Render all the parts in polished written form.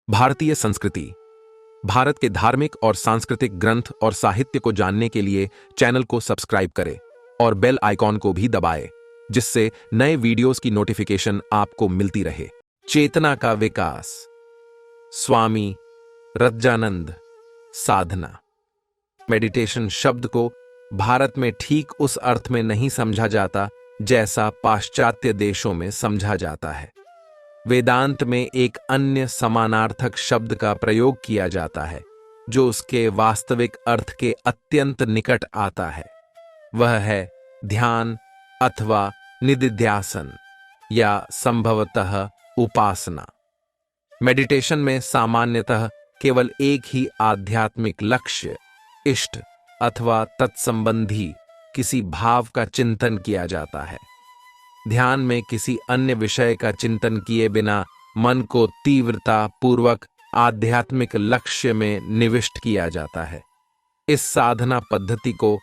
भारतीय संस्कृति। भारत के धार्मिक और सांस्कृतिक ग्रंथ और साहित्य को जानने के लिए चैनल को सब्सक्राइब करें और बेल आइकॉन को भी दबाएं, जिससे नए वीडियोस की नोटिफिकेशन आपको मिलती रहे। चेतना का विकास। स्वामी रज्जानंद। साधना। मेडिटेशन शब्द को भारत में ठीक उस अर्थ में नहीं समझा जाता जैसा पाश्चात्य देशों में समझा जाता है। वेदांत में एक अन्य समानार्थक शब्द का प्रयोग किया जाता है जो उसके वास्तविक अर्थ के अत्यंत निकट आता है। वह है ध्यान अथवा निदिध्यासन या संभवतः उपासना। मेडिटेशन में सामान्यतः केवल एक ही आध्यात्मिक लक्ष्य, इष्ट अथवा तत्संबंधी किसी भाव का चिंतन किया जाता है। ध्यान में किसी अन्य विषय का चिंतन किए बिना मन को तीव्रता पूर्वक आध्यात्मिक लक्ष्य में निविष्ट किया जाता है। इस साधना पद्धति को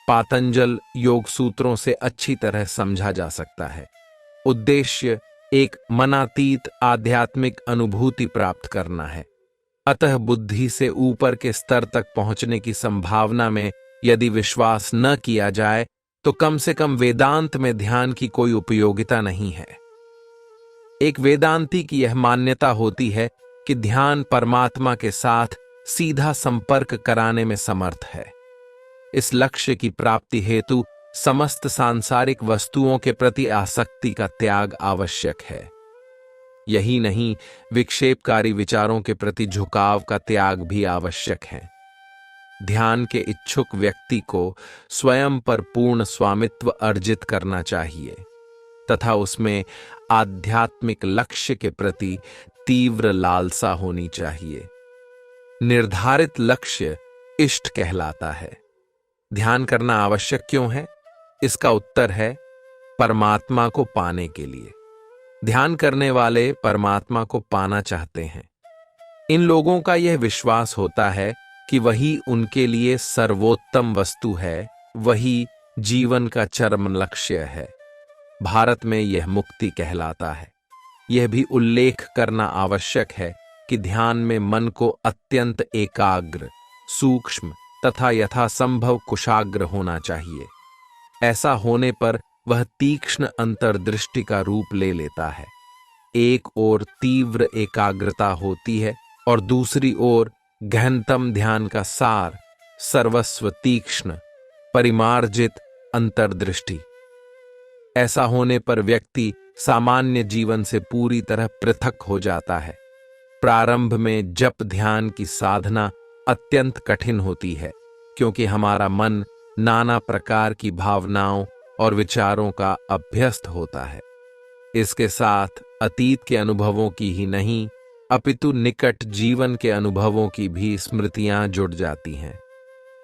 पातंजल योग सूत्रों से अच्छी तरह समझा जा सकता है। उद्देश्य एक मनातीत आध्यात्मिक अनुभूति प्राप्त करना है। अतः बुद्धि से ऊपर के स्तर तक पहुंचने की संभावना में यदि विश्वास न किया जाए तो कम से कम वेदांत में ध्यान की कोई उपयोगिता नहीं है। एक वेदांती की यह मान्यता होती है कि ध्यान परमात्मा के साथ सीधा संपर्क कराने में समर्थ है। इस लक्ष्य की प्राप्ति हेतु समस्त सांसारिक वस्तुओं के प्रति आसक्ति का त्याग आवश्यक है। यही नहीं, विक्षेपकारी विचारों के प्रति झुकाव का त्याग भी आवश्यक है। ध्यान के इच्छुक व्यक्ति को स्वयं पर पूर्ण स्वामित्व अर्जित करना चाहिए तथा उसमें आध्यात्मिक लक्ष्य के प्रति तीव्र लालसा होनी चाहिए। निर्धारित लक्ष्य इष्ट कहलाता है। ध्यान करना आवश्यक क्यों है? इसका उत्तर है परमात्मा को पाने के लिए। ध्यान करने वाले परमात्मा को पाना चाहते हैं। इन लोगों का यह विश्वास होता है कि वही उनके लिए सर्वोत्तम वस्तु है, वही जीवन का चरम लक्ष्य है। भारत में यह मुक्ति कहलाता है। यह भी उल्लेख करना आवश्यक है कि ध्यान में मन को अत्यंत एकाग्र, सूक्ष्म तथा यथासंभव कुशाग्र होना चाहिए। ऐसा होने पर वह तीक्ष्ण अंतर्दृष्टि का रूप ले लेता है। एक ओर तीव्र एकाग्रता होती है और दूसरी ओर गहनतम ध्यान का सार, सर्वस्व तीक्ष्ण परिमार्जित अंतर्दृष्टि। ऐसा होने पर व्यक्ति सामान्य जीवन से पूरी तरह पृथक हो जाता है। प्रारंभ में जप ध्यान की साधना अत्यंत कठिन होती है क्योंकि हमारा मन नाना प्रकार की भावनाओं और विचारों का अभ्यस्त होता है। इसके साथ अतीत के अनुभवों की ही नहीं अपितु निकट जीवन के अनुभवों की भी स्मृतियां जुड़ जाती हैं।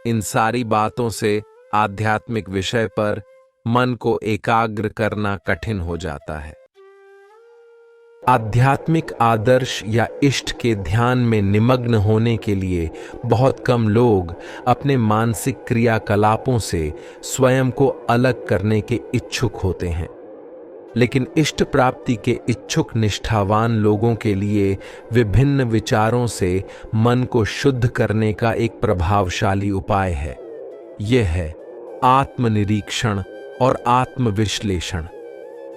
इन सारी बातों से आध्यात्मिक विषय पर मन को एकाग्र करना कठिन हो जाता है। आध्यात्मिक आदर्श या इष्ट के ध्यान में निमग्न होने के लिए बहुत कम लोग अपने मानसिक क्रियाकलापों से स्वयं को अलग करने के इच्छुक होते हैं। लेकिन इष्ट प्राप्ति के इच्छुक निष्ठावान लोगों के लिए विभिन्न विचारों से मन को शुद्ध करने का एक प्रभावशाली उपाय है। यह है आत्मनिरीक्षण और आत्मविश्लेषण।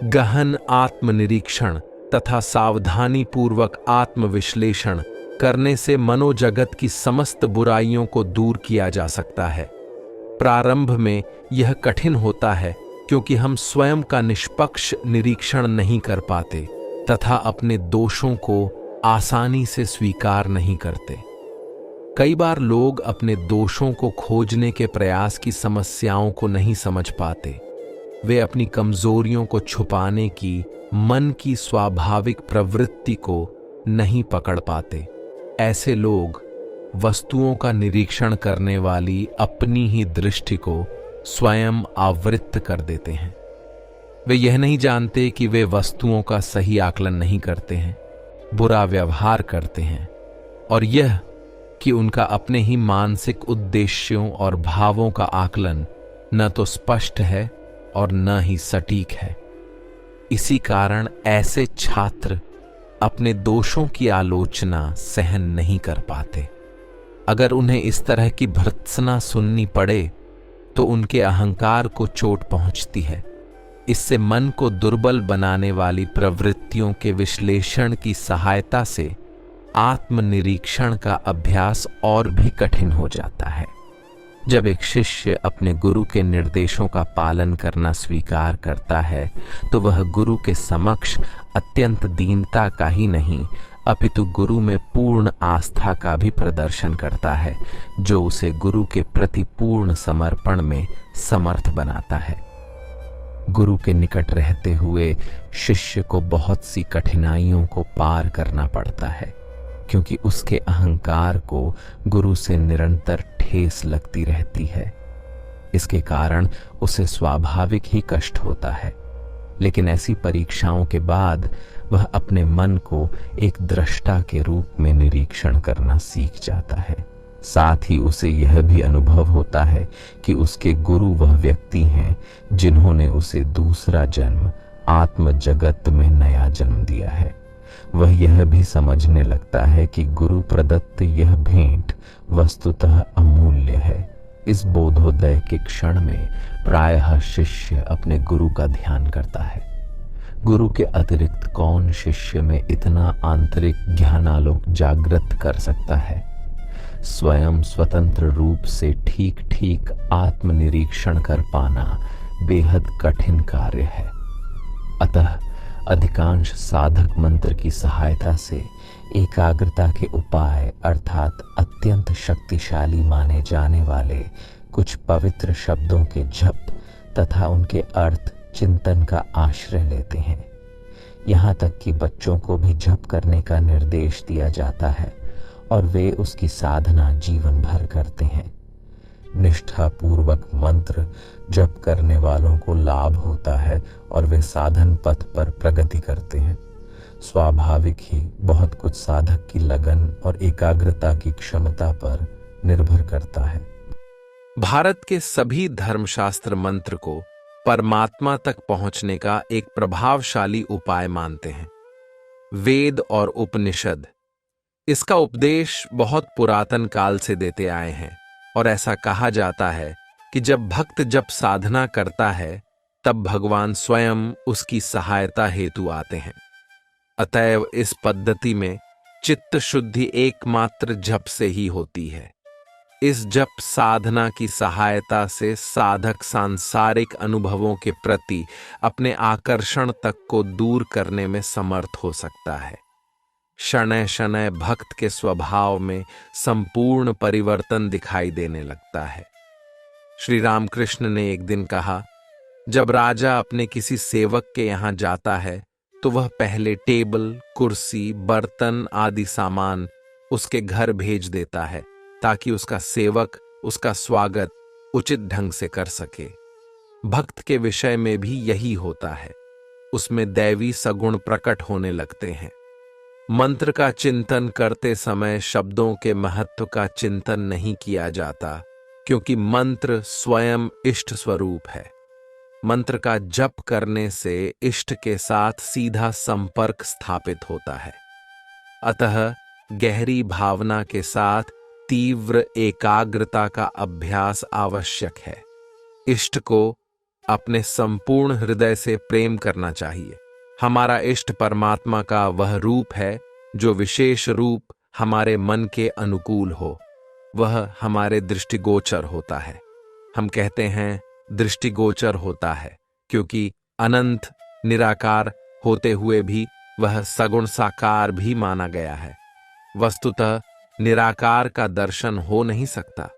गहन आत्मनिरीक्षण तथा सावधानी पूर्वक आत्मविश्लेषण करने से मनोजगत की समस्त बुराइयों को दूर किया जा सकता है। प्रारंभ में यह कठिन होता है क्योंकि हम स्वयं का निष्पक्ष निरीक्षण नहीं कर पाते तथा अपने दोषों को आसानी से स्वीकार नहीं करते। कई बार लोग अपने दोषों को खोजने के प्रयास की समस्याओं को नहीं समझ पाते। वे अपनी कमजोरियों को छुपाने की मन की स्वाभाविक प्रवृत्ति को नहीं पकड़ पाते। ऐसे लोग वस्तुओं का निरीक्षण करने वाली अपनी ही दृष्टि को स्वयं आवृत्त कर देते हैं। वे यह नहीं जानते कि वे वस्तुओं का सही आकलन नहीं करते हैं, बुरा व्यवहार करते हैं, और यह कि उनका अपने ही मानसिक उद्देश्यों और भावों का आकलन न तो स्पष्ट है और न ही सटीक है। इसी कारण ऐसे छात्र अपने दोषों की आलोचना सहन नहीं कर पाते। अगर उन्हें इस तरह की भर्त्सना सुननी पड़े तो उनके अहंकार को चोट पहुंचती है। इससे मन को दुर्बल बनाने वाली प्रवृत्तियों के विश्लेषण की सहायता से आत्मनिरीक्षण का अभ्यास और भी कठिन हो जाता है। जब एक शिष्य अपने गुरु के निर्देशों का पालन करना स्वीकार करता है तो वह गुरु के समक्ष अत्यंत दीनता का ही नहीं अपितु गुरु में पूर्ण आस्था का भी प्रदर्शन करता है, जो उसे गुरु के प्रति पूर्ण समर्पण में समर्थ बनाता है। गुरु के निकट रहते हुए शिष्य को बहुत सी कठिनाइयों को पार करना पड़ता है, क्योंकि उसके अहंकार को गुरु से निरंतर ठेस लगती रहती है। इसके कारण उसे स्वाभाविक ही कष्ट होता है, लेकिन ऐसी परीक्षाओं के बाद वह अपने मन को एक दृष्टा के रूप में निरीक्षण करना सीख जाता है। साथ ही उसे यह भी अनुभव होता है कि उसके गुरु वह व्यक्ति हैं जिन्होंने उसे दूसरा जन्म आत्म जगत में नया जन्म दिया है। वह यह भी समझने लगता है कि गुरु प्रदत्त यह भेंट वस्तुतः अमूल्य है। इस बोधोदय के क्षण में प्रायः शिष्य अपने गुरु का ध्यान करता है। गुरु के अतिरिक्त कौन शिष्य में इतना आंतरिक ज्ञानालोक जागृत कर सकता है? स्वयं स्वतंत्र रूप से ठीक ठीक आत्मनिरीक्षण कर पाना बेहद कठिन कार्य है। अतः अधिकांश साधक मंत्र की सहायता से एकाग्रता के उपाय अर्थात अत्यंत शक्तिशाली माने जाने वाले कुछ पवित्र शब्दों के जप तथा उनके अर्थ चिंतन का आश्रय लेते हैं। यहाँ तक कि बच्चों को भी जप करने का निर्देश दिया जाता है और वे उसकी साधना जीवन भर करते हैं। निष्ठापूर्वक मंत्र जप करने वालों को लाभ होता है और वे साधन पथ पर प्रगति करते हैं। स्वाभाविक ही बहुत कुछ साधक की लगन और एकाग्रता की क्षमता पर निर्भर करता है। भारत के सभी धर्मशास्त्र मंत्र को परमात्मा तक पहुंचने का एक प्रभावशाली उपाय मानते हैं। वेद और उपनिषद इसका उपदेश बहुत पुरातन काल से देते आए हैं और ऐसा कहा जाता है कि जब भक्त जप साधना करता है तब भगवान स्वयं उसकी सहायता हेतु आते हैं। अतएव इस पद्धति में चित्त शुद्धि एकमात्र जप से ही होती है। इस जप साधना की सहायता से साधक सांसारिक अनुभवों के प्रति अपने आकर्षण तक को दूर करने में समर्थ हो सकता है। शनय शनय भक्त के स्वभाव में संपूर्ण परिवर्तन दिखाई देने लगता है। श्री रामकृष्ण ने एक दिन कहा, जब राजा अपने किसी सेवक के यहां जाता है तो वह पहले टेबल, कुर्सी, बर्तन आदि सामान उसके घर भेज देता है ताकि उसका सेवक उसका स्वागत उचित ढंग से कर सके। भक्त के विषय में भी यही होता है। उसमें दैवी सगुण प्रकट होने लगते हैं। मंत्र का चिंतन करते समय शब्दों के महत्व का चिंतन नहीं किया जाता, क्योंकि मंत्र स्वयं इष्ट स्वरूप है। मंत्र का जप करने से इष्ट के साथ सीधा संपर्क स्थापित होता है। अतः गहरी भावना के साथ तीव्र एकाग्रता का अभ्यास आवश्यक है। इष्ट को अपने संपूर्ण हृदय से प्रेम करना चाहिए। हमारा इष्ट परमात्मा का वह रूप है जो विशेष रूप हमारे मन के अनुकूल हो। वह हमारे दृष्टिगोचर होता है। हम कहते हैं दृष्टिगोचर होता है क्योंकि अनंत निराकार होते हुए भी वह सगुण साकार भी माना गया है। वस्तुतः निराकार का दर्शन हो नहीं सकता।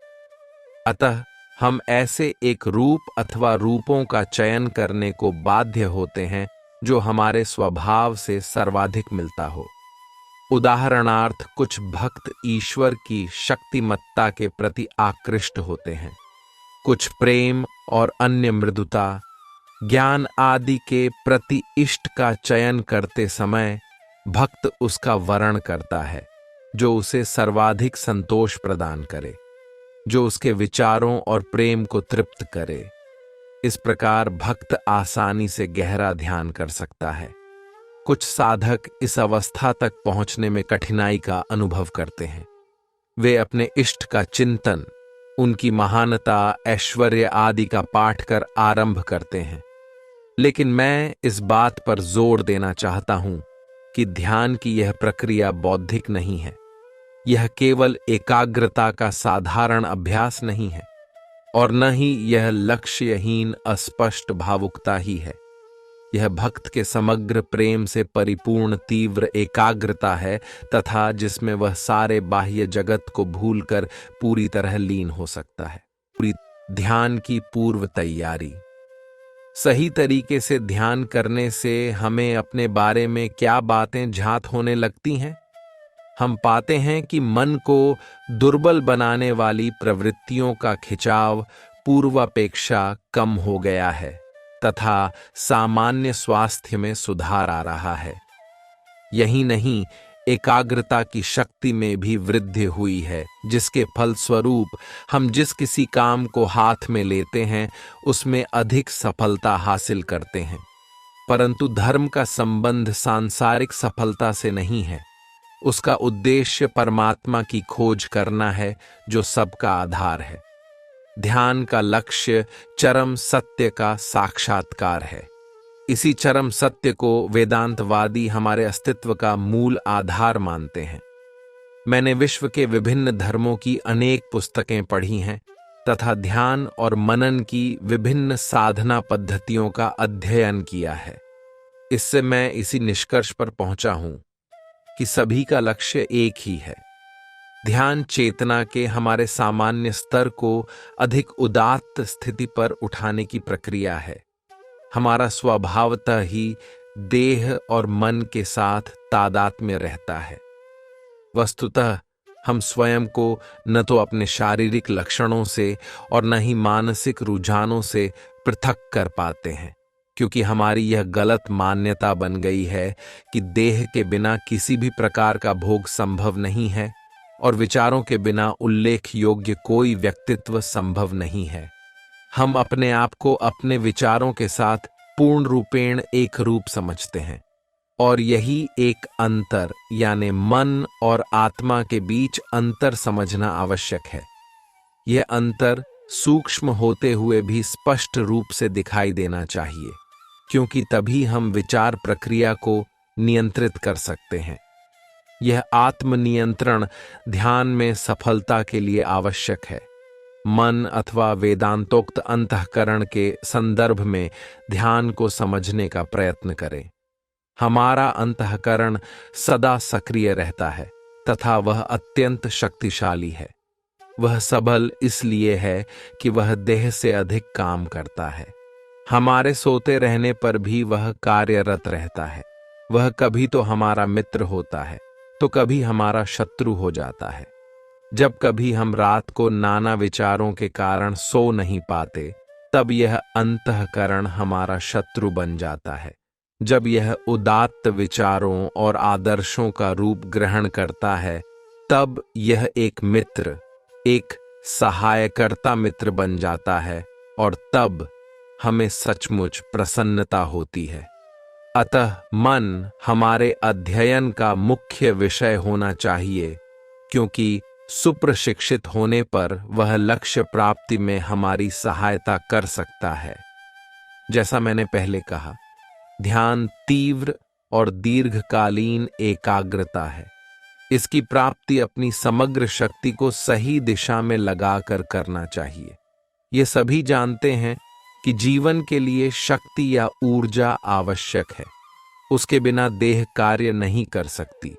अतः हम ऐसे एक रूप अथवा रूपों का चयन करने को बाध्य होते हैं जो हमारे स्वभाव से सर्वाधिक मिलता हो। उदाहरणार्थ कुछ भक्त ईश्वर की शक्तिमत्ता के प्रति आकृष्ट होते हैं, कुछ प्रेम और अन्य मृदुता, ज्ञान आदि के प्रति इष्ट का चयन करते समय भक्त उसका वर्ण करता है जो उसे सर्वाधिक संतोष प्रदान करे, जो उसके विचारों और प्रेम को तृप्त करे। इस प्रकार भक्त आसानी से गहरा ध्यान कर सकता है। कुछ साधक इस अवस्था तक पहुंचने में कठिनाई का अनुभव करते हैं। वे अपने इष्ट का चिंतन, उनकी महानता, ऐश्वर्य आदि का पाठ कर आरंभ करते हैं। लेकिन मैं इस बात पर जोर देना चाहता हूं कि ध्यान की यह प्रक्रिया बौद्धिक नहीं है। यह केवल एकाग्रता का साधारण अभ्यास नहीं है और न ही यह लक्ष्यहीन अस्पष्ट भावुकता ही है। यह भक्त के समग्र प्रेम से परिपूर्ण तीव्र एकाग्रता है तथा जिसमें वह सारे बाह्य जगत को भूलकर पूरी तरह लीन हो सकता है। पूरी ध्यान की पूर्व तैयारी। सही तरीके से ध्यान करने से हमें अपने बारे में क्या बातें झांत होने लगती हैं? हम पाते हैं कि मन को दुर्बल बनाने वाली प्रवृत्तियों का खिंचाव पूर्वापेक्षा कम हो गया है तथा सामान्य स्वास्थ्य में सुधार आ रहा है। यही नहीं, एकाग्रता की शक्ति में भी वृद्धि हुई है, जिसके फलस्वरूप हम जिस किसी काम को हाथ में लेते हैं उसमें अधिक सफलता हासिल करते हैं। परंतु धर्म का संबंध सांसारिक सफलता से नहीं है। उसका उद्देश्य परमात्मा की खोज करना है, जो सबका आधार है। ध्यान का लक्ष्य चरम सत्य का साक्षात्कार है। इसी चरम सत्य को वेदांतवादी हमारे अस्तित्व का मूल आधार मानते हैं। मैंने विश्व के विभिन्न धर्मों की अनेक पुस्तकें पढ़ी हैं तथा ध्यान और मनन की विभिन्न साधना पद्धतियों का अध्ययन किया है। इससे मैं इसी निष्कर्ष पर पहुंचा हूं कि सभी का लक्ष्य एक ही है। ध्यान चेतना के हमारे सामान्य स्तर को अधिक उदात्त स्थिति पर उठाने की प्रक्रिया है। हमारा स्वभावतः ही देह और मन के साथ तादात्म्य रहता है। वस्तुतः हम स्वयं को न तो अपने शारीरिक लक्षणों से और न ही मानसिक रुझानों से पृथक कर पाते हैं, क्योंकि हमारी यह गलत मान्यता बन गई है कि देह के बिना किसी भी प्रकार का भोग संभव नहीं है और विचारों के बिना उल्लेख योग्य कोई व्यक्तित्व संभव नहीं है। हम अपने आप को अपने विचारों के साथ पूर्ण रूपेण एक रूप समझते हैं और यही एक अंतर यानी मन और आत्मा के बीच अंतर समझना आवश्यक है। यह अंतर सूक्ष्म होते हुए भी स्पष्ट रूप से दिखाई देना चाहिए, क्योंकि तभी हम विचार प्रक्रिया को नियंत्रित कर सकते हैं। यह आत्मनियंत्रण ध्यान में सफलता के लिए आवश्यक है। मन अथवा वेदांतोक्त अंतःकरण के संदर्भ में ध्यान को समझने का प्रयत्न करें। हमारा अंतःकरण सदा सक्रिय रहता है तथा वह अत्यंत शक्तिशाली है। वह सबल इसलिए है कि वह देह से अधिक काम करता है। हमारे सोते रहने पर भी वह कार्यरत रहता है। वह कभी तो हमारा मित्र होता है तो कभी हमारा शत्रु हो जाता है। जब कभी हम रात को नाना विचारों के कारण सो नहीं पाते, तब यह अंतःकरण हमारा शत्रु बन जाता है। जब यह उदात्त विचारों और आदर्शों का रूप ग्रहण करता है, तब यह एक मित्र, एक सहायकर्ता मित्र बन जाता है और तब हमें सचमुच प्रसन्नता होती है। अतः मन हमारे अध्ययन का मुख्य विषय होना चाहिए, क्योंकि सुप्रशिक्षित होने पर वह लक्ष्य प्राप्ति में हमारी सहायता कर सकता है। जैसा मैंने पहले कहा, ध्यान तीव्र और दीर्घकालीन एकाग्रता है। इसकी प्राप्ति अपनी समग्र शक्ति को सही दिशा में लगाकर करना चाहिए। ये सभी जानते हैं कि जीवन के लिए शक्ति या ऊर्जा आवश्यक है। उसके बिना देह कार्य नहीं कर सकती।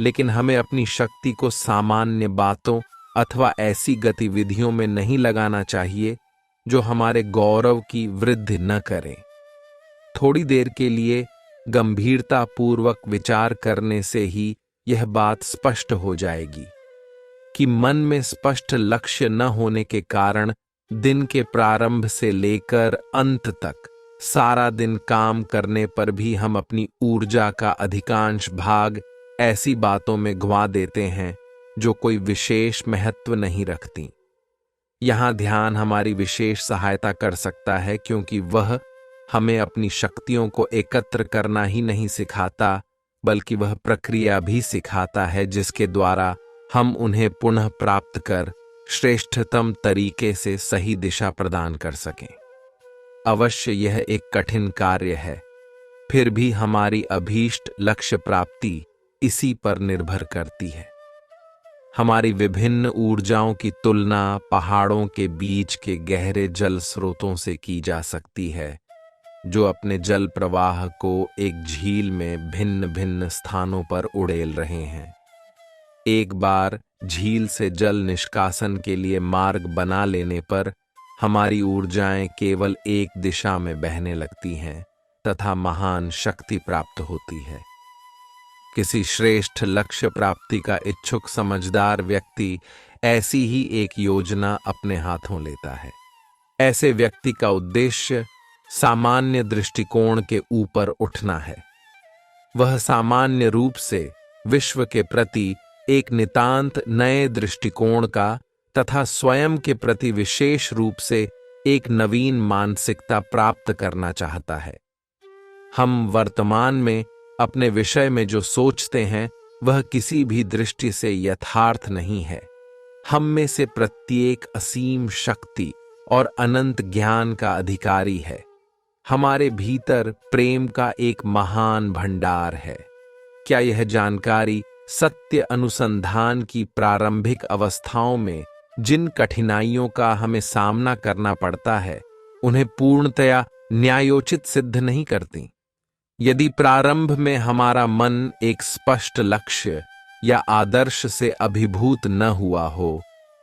लेकिन हमें अपनी शक्ति को सामान्य बातों अथवा ऐसी गतिविधियों में नहीं लगाना चाहिए जो हमारे गौरव की वृद्धि न करें। थोड़ी देर के लिए गंभीरतापूर्वक विचार करने से ही यह बात स्पष्ट हो जाएगी कि मन में स्पष्ट लक्ष्य न होने के कारण दिन के प्रारंभ से लेकर अंत तक सारा दिन काम करने पर भी हम अपनी ऊर्जा का अधिकांश भाग ऐसी बातों में गंवा देते हैं जो कोई विशेष महत्व नहीं रखती। यहां ध्यान हमारी विशेष सहायता कर सकता है, क्योंकि वह हमें अपनी शक्तियों को एकत्र करना ही नहीं सिखाता, बल्कि वह प्रक्रिया भी सिखाता है जिसके द्वारा हम उन्हें पुनः प्राप्त कर श्रेष्ठतम तरीके से सही दिशा प्रदान कर सकें। अवश्य यह एक कठिन कार्य है, फिर भी हमारी अभीष्ट लक्ष्य प्राप्ति इसी पर निर्भर करती है। हमारी विभिन्न ऊर्जाओं की तुलना पहाड़ों के बीच के गहरे जल स्रोतों से की जा सकती है, जो अपने जल प्रवाह को एक झील में भिन्न भिन्न स्थानों पर उड़ेल रहे हैं। एक बार झील से जल निष्कासन के लिए मार्ग बना लेने पर हमारी ऊर्जाएं केवल एक दिशा में बहने लगती हैं तथा महान शक्ति प्राप्त होती है। किसी श्रेष्ठ लक्ष्य प्राप्ति का इच्छुक समझदार व्यक्ति ऐसी ही एक योजना अपने हाथों लेता है। ऐसे व्यक्ति का उद्देश्य सामान्य दृष्टिकोण के ऊपर उठना है। वह सामान्य रूप से विश्व के प्रति एक नितांत नए दृष्टिकोण का तथा स्वयं के प्रति विशेष रूप से एक नवीन मानसिकता प्राप्त करना चाहता है। हम वर्तमान में अपने विषय में जो सोचते हैं वह किसी भी दृष्टि से यथार्थ नहीं है। हम में से प्रत्येक असीम शक्ति और अनंत ज्ञान का अधिकारी है। हमारे भीतर प्रेम का एक महान भंडार है। क्या यह जानकारी सत्य अनुसंधान की प्रारंभिक अवस्थाओं में जिन कठिनाइयों का हमें सामना करना पड़ता है उन्हें पूर्णतया न्यायोचित सिद्ध नहीं करती? यदि प्रारंभ में हमारा मन एक स्पष्ट लक्ष्य या आदर्श से अभिभूत न हुआ हो,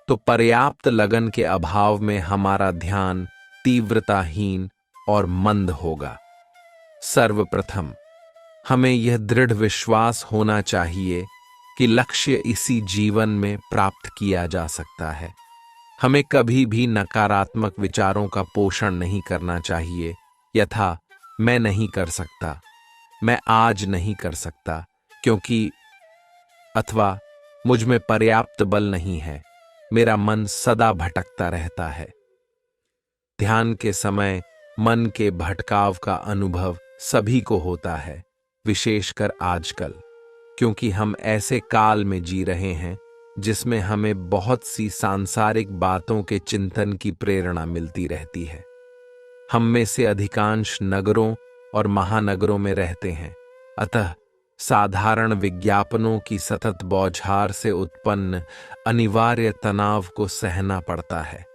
तो पर्याप्त लगन के अभाव में हमारा ध्यान तीव्रताहीन और मंद होगा। सर्वप्रथम हमें यह दृढ़ विश्वास होना चाहिए कि लक्ष्य इसी जीवन में प्राप्त किया जा सकता है। हमें कभी भी नकारात्मक विचारों का पोषण नहीं करना चाहिए, यथा मैं नहीं कर सकता, मैं आज नहीं कर सकता क्योंकि, अथवा मुझ में पर्याप्त बल नहीं है। मेरा मन सदा भटकता रहता है। ध्यान के समय मन के भटकाव का अनुभव सभी को होता है, विशेषकर आजकल, क्योंकि हम ऐसे काल में जी रहे हैं जिसमें हमें बहुत सी सांसारिक बातों के चिंतन की प्रेरणा मिलती रहती है। हम में से अधिकांश नगरों और महानगरों में रहते हैं, अतः साधारण विज्ञापनों की सतत बौछार से उत्पन्न अनिवार्य तनाव को सहना पड़ता है।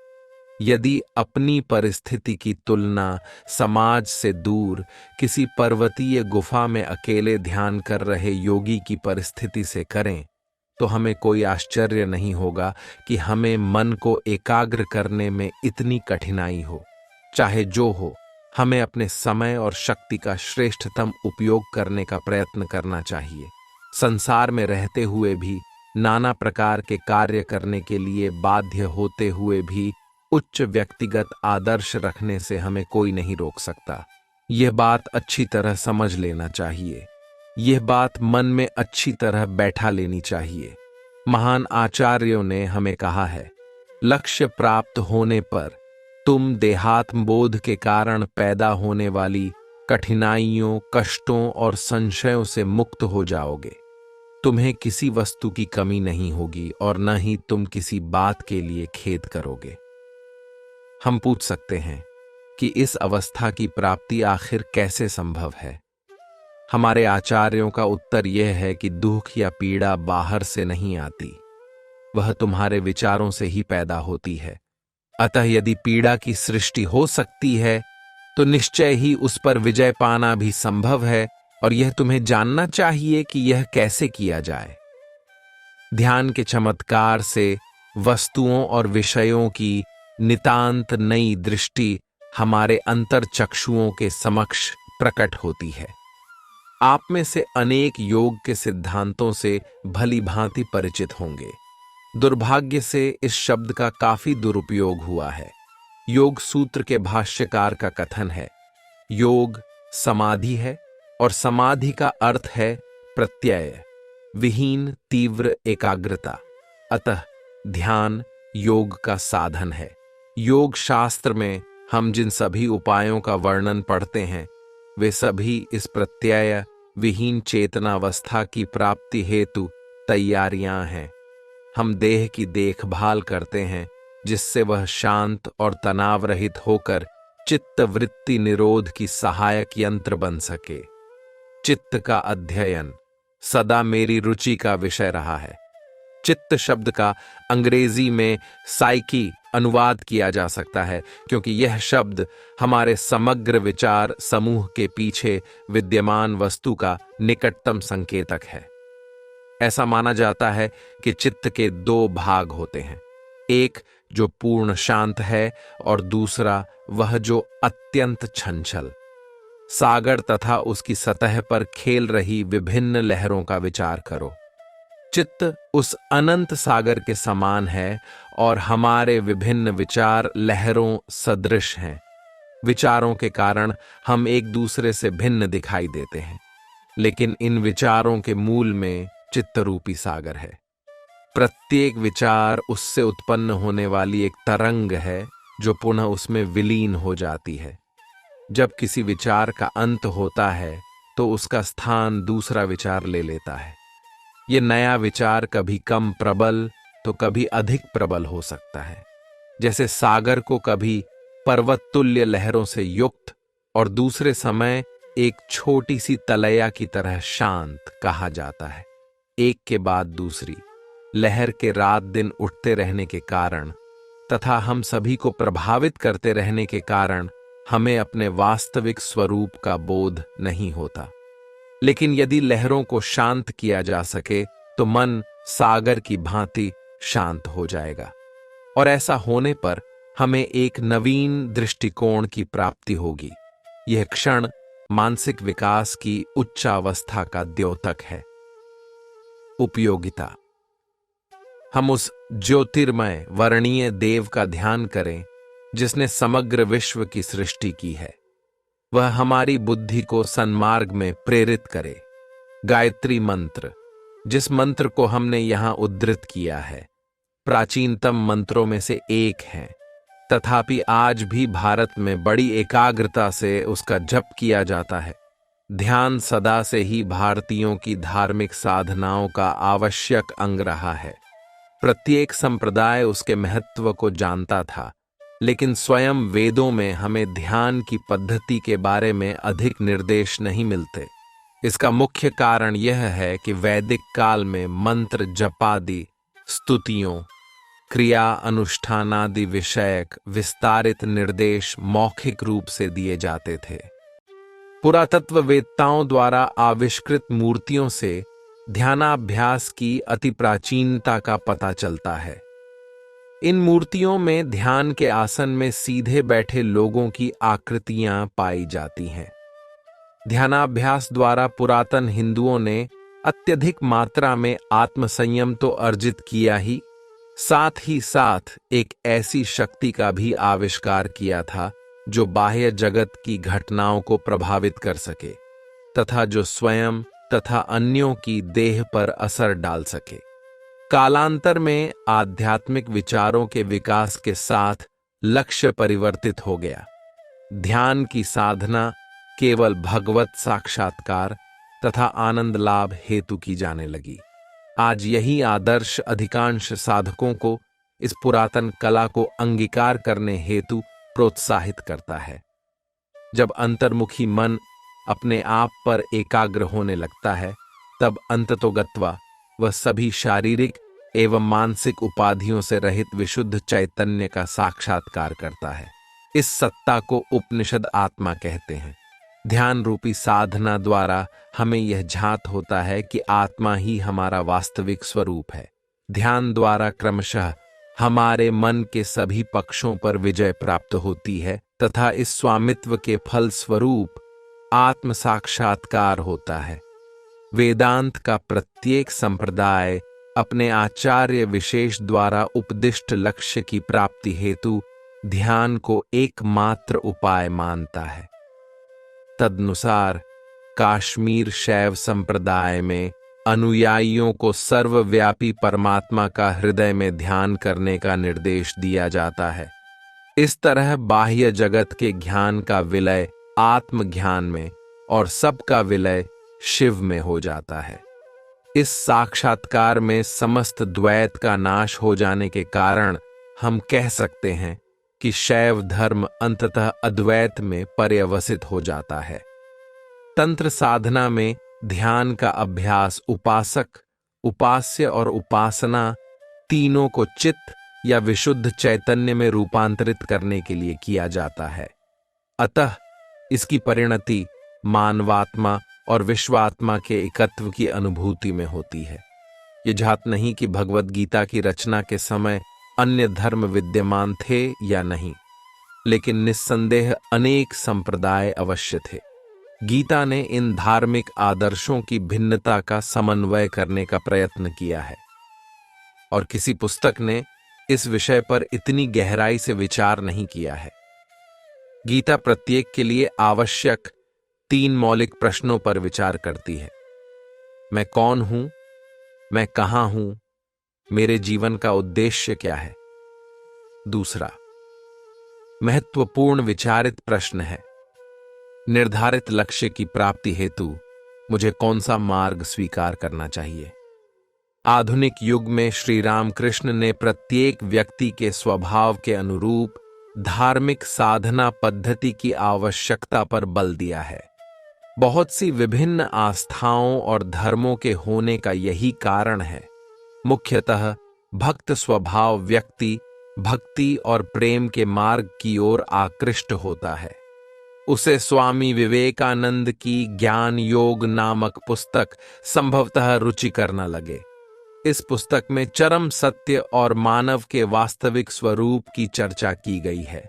यदि अपनी परिस्थिति की तुलना समाज से दूर किसी पर्वतीय गुफा में अकेले ध्यान कर रहे योगी की परिस्थिति से करें, तो हमें कोई आश्चर्य नहीं होगा कि हमें मन को एकाग्र करने में इतनी कठिनाई हो। चाहे जो हो, हमें अपने समय और शक्ति का श्रेष्ठतम उपयोग करने का प्रयत्न करना चाहिए। संसार में रहते हुए भी नाना प्रकार के कार्य करने के लिए बाध्य होते हुए भी उच्च व्यक्तिगत आदर्श रखने से हमें कोई नहीं रोक सकता। यह बात अच्छी तरह समझ लेना चाहिए। यह बात मन में अच्छी तरह बैठा लेनी चाहिए। महान आचार्यों ने हमें कहा है, लक्ष्य प्राप्त होने पर तुम देहात्मबोध के कारण पैदा होने वाली कठिनाइयों, कष्टों और संशयों से मुक्त हो जाओगे। तुम्हें किसी वस्तु की कमी नहीं होगी और न ही तुम किसी बात के लिए खेद करोगे। हम पूछ सकते हैं कि इस अवस्था की प्राप्ति आखिर कैसे संभव है? हमारे आचार्यों का उत्तर यह है कि दुख या पीड़ा बाहर से नहीं आती, वह तुम्हारे विचारों से ही पैदा होती है। अतः यदि पीड़ा की सृष्टि हो सकती है तो निश्चय ही उस पर विजय पाना भी संभव है, और यह तुम्हें जानना चाहिए कि यह कैसे किया जाए। ध्यान के चमत्कार से वस्तुओं और विषयों की नितांत नई दृष्टि हमारे अंतर्चक्षुओं के समक्ष प्रकट होती है। आप में से अनेक योग के सिद्धांतों से भली भांति परिचित होंगे। दुर्भाग्य से इस शब्द का काफी दुरुपयोग हुआ है। योग सूत्र के भाष्यकार का कथन है, योग समाधि है और समाधि का अर्थ है प्रत्यय विहीन तीव्र एकाग्रता। अतः ध्यान योग का साधन है। योग शास्त्र में हम जिन सभी उपायों का वर्णन पढ़ते हैं वे सभी इस प्रत्यय विहीन चेतनावस्था की प्राप्ति हेतु तैयारियां हैं। हम देह की देखभाल करते हैं जिससे वह शांत और तनाव रहित होकर चित्त वृत्ति निरोध की सहायक यंत्र बन सके। चित्त का अध्ययन सदा मेरी रुचि का विषय रहा है। चित्त शब्द का अंग्रेजी में साइकी अनुवाद किया जा सकता है क्योंकि यह शब्द हमारे समग्र विचार समूह के पीछे विद्यमान वस्तु का निकटतम संकेतक है। ऐसा माना जाता है कि चित्त के दो भाग होते हैं, एक जो पूर्ण शांत है और दूसरा वह जो अत्यंत चंचल। सागर तथा उसकी सतह पर खेल रही विभिन्न लहरों का विचार करो। चित्त उस अनंत सागर के समान है और हमारे विभिन्न विचार लहरों सदृश हैं। विचारों के कारण हम एक दूसरे से भिन्न दिखाई देते हैं, लेकिन इन विचारों के मूल में चित्त रूपी सागर है। प्रत्येक विचार उससे उत्पन्न होने वाली एक तरंग है जो पुनः उसमें विलीन हो जाती है। जब किसी विचार का अंत होता है तो उसका स्थान दूसरा विचार ले लेता है। यह नया विचार कभी कम प्रबल तो कभी अधिक प्रबल हो सकता है, जैसे सागर को कभी पर्वत तुल्य लहरों से युक्त और दूसरे समय एक छोटी सी तलैया की तरह शांत कहा जाता है। एक के बाद दूसरी लहर के रात दिन उठते रहने के कारण तथा हम सभी को प्रभावित करते रहने के कारण हमें अपने वास्तविक स्वरूप का बोध नहीं होता। लेकिन यदि लहरों को शांत किया जा सके तो मन सागर की भांति शांत हो जाएगा और ऐसा होने पर हमें एक नवीन दृष्टिकोण की प्राप्ति होगी। यह क्षण मानसिक विकास की उच्चावस्था का द्योतक है। उपयोगिता। हम उस ज्योतिर्मय वर्णीय देव का ध्यान करें जिसने समग्र विश्व की सृष्टि की है। वह हमारी बुद्धि को सन्मार्ग में प्रेरित करे। गायत्री मंत्र, जिस मंत्र को हमने यहां उद्धृत किया है, प्राचीनतम मंत्रों में से एक है, तथापि आज भी भारत में बड़ी एकाग्रता से उसका जप किया जाता है। ध्यान सदा से ही भारतीयों की धार्मिक साधनाओं का आवश्यक अंग रहा है। प्रत्येक संप्रदाय उसके महत्व को जानता था, लेकिन स्वयं वेदों में हमें ध्यान की पद्धति के बारे में अधिक निर्देश नहीं मिलते। इसका मुख्य कारण यह है कि वैदिक काल में मंत्र जपादि स्तुतियों क्रिया अनुष्ठानादि विषयक विस्तारित निर्देश मौखिक रूप से दिए जाते थे। पुरातत्ववेत्ताओं द्वारा आविष्कृत मूर्तियों से ध्यानाभ्यास की अति प्राचीनता का पता चलता है। इन मूर्तियों में ध्यान के आसन में सीधे बैठे लोगों की आकृतियां पाई जाती हैं। ध्यानाभ्यास द्वारा पुरातन हिंदुओं ने अत्यधिक मात्रा में आत्मसंयम तो अर्जित किया ही, साथ ही साथ एक ऐसी शक्ति का भी आविष्कार किया था जो बाह्य जगत की घटनाओं को प्रभावित कर सके तथा जो स्वयं तथा अन्यों की देह पर असर डाल सके। कालांतर में आध्यात्मिक विचारों के विकास के साथ लक्ष्य परिवर्तित हो गया। ध्यान की साधना केवल भगवत साक्षात्कार तथा आनंद लाभ हेतु की जाने लगी। आज यही आदर्श अधिकांश साधकों को इस पुरातन कला को अंगीकार करने हेतु प्रोत्साहित करता है। जब अंतर्मुखी मन अपने आप पर एकाग्र होने लगता है, तब अंततोगत्वा वह सभी शारीरिक एवं मानसिक उपाधियों से रहित विशुद्ध चैतन्य का साक्षात्कार करता है। इस सत्ता को उपनिषद आत्मा कहते हैं। ध्यान रूपी साधना द्वारा हमें यह झात होता है कि आत्मा ही हमारा वास्तविक स्वरूप है। ध्यान द्वारा क्रमशः हमारे मन के सभी पक्षों पर विजय प्राप्त होती है तथा इस स्वामित्व के फल स्वरूप आत्म साक्षात्कार होता है। वेदांत का प्रत्येक संप्रदाय अपने आचार्य विशेष द्वारा उपदिष्ट लक्ष्य की प्राप्ति हेतु ध्यान को एकमात्र उपाय मानता है। तदनुसार काश्मीर शैव संप्रदाय में अनुयायियों को सर्वव्यापी परमात्मा का हृदय में ध्यान करने का निर्देश दिया जाता है। इस तरह बाह्य जगत के ज्ञान का विलय आत्मज्ञान में और सबका विलय शिव में हो जाता है। इस साक्षात्कार में समस्त द्वैत का नाश हो जाने के कारण हम कह सकते हैं कि शैव धर्म अंततः अद्वैत में पर्यवसित हो जाता है। तंत्र साधना में ध्यान का अभ्यास उपासक, उपास्य और उपासना तीनों को चित्त या विशुद्ध चैतन्य में रूपांतरित करने के लिए किया जाता है। अतः इसकी परिणति मानवात्मा और विश्वात्मा के एकत्व की अनुभूति में होती है। ये जात नहीं कि भगवत गीता की रचना के समय अन्य धर्म विद्यमान थे या नहीं, लेकिन निस्संदेह अनेक संप्रदाय अवश्य थे। गीता ने इन धार्मिक आदर्शों की भिन्नता का समन्वय करने का प्रयत्न किया है, और किसी पुस्तक ने इस विषय पर इतनी गहराई से विचार नहीं किया है। गीता प्रत्येक के लिए आवश्यक 3 मौलिक प्रश्नों पर विचार करती है। मैं कौन हूं? मैं कहां हूं? मेरे जीवन का उद्देश्य क्या है? दूसरा महत्वपूर्ण विचारित प्रश्न है, निर्धारित लक्ष्य की प्राप्ति हेतु मुझे कौन सा मार्ग स्वीकार करना चाहिए? आधुनिक युग में श्री रामकृष्ण ने प्रत्येक व्यक्ति के स्वभाव के अनुरूप धार्मिक साधना पद्धति की आवश्यकता पर बल दिया है। बहुत सी विभिन्न आस्थाओं और धर्मों के होने का यही कारण है। मुख्यतः भक्त स्वभाव व्यक्ति भक्ति और प्रेम के मार्ग की ओर आकृष्ट होता है। उसे स्वामी विवेकानंद की ज्ञान योग नामक पुस्तक संभवतः रुचिकर न लगे। इस पुस्तक में चरम सत्य और मानव के वास्तविक स्वरूप की चर्चा की गई है,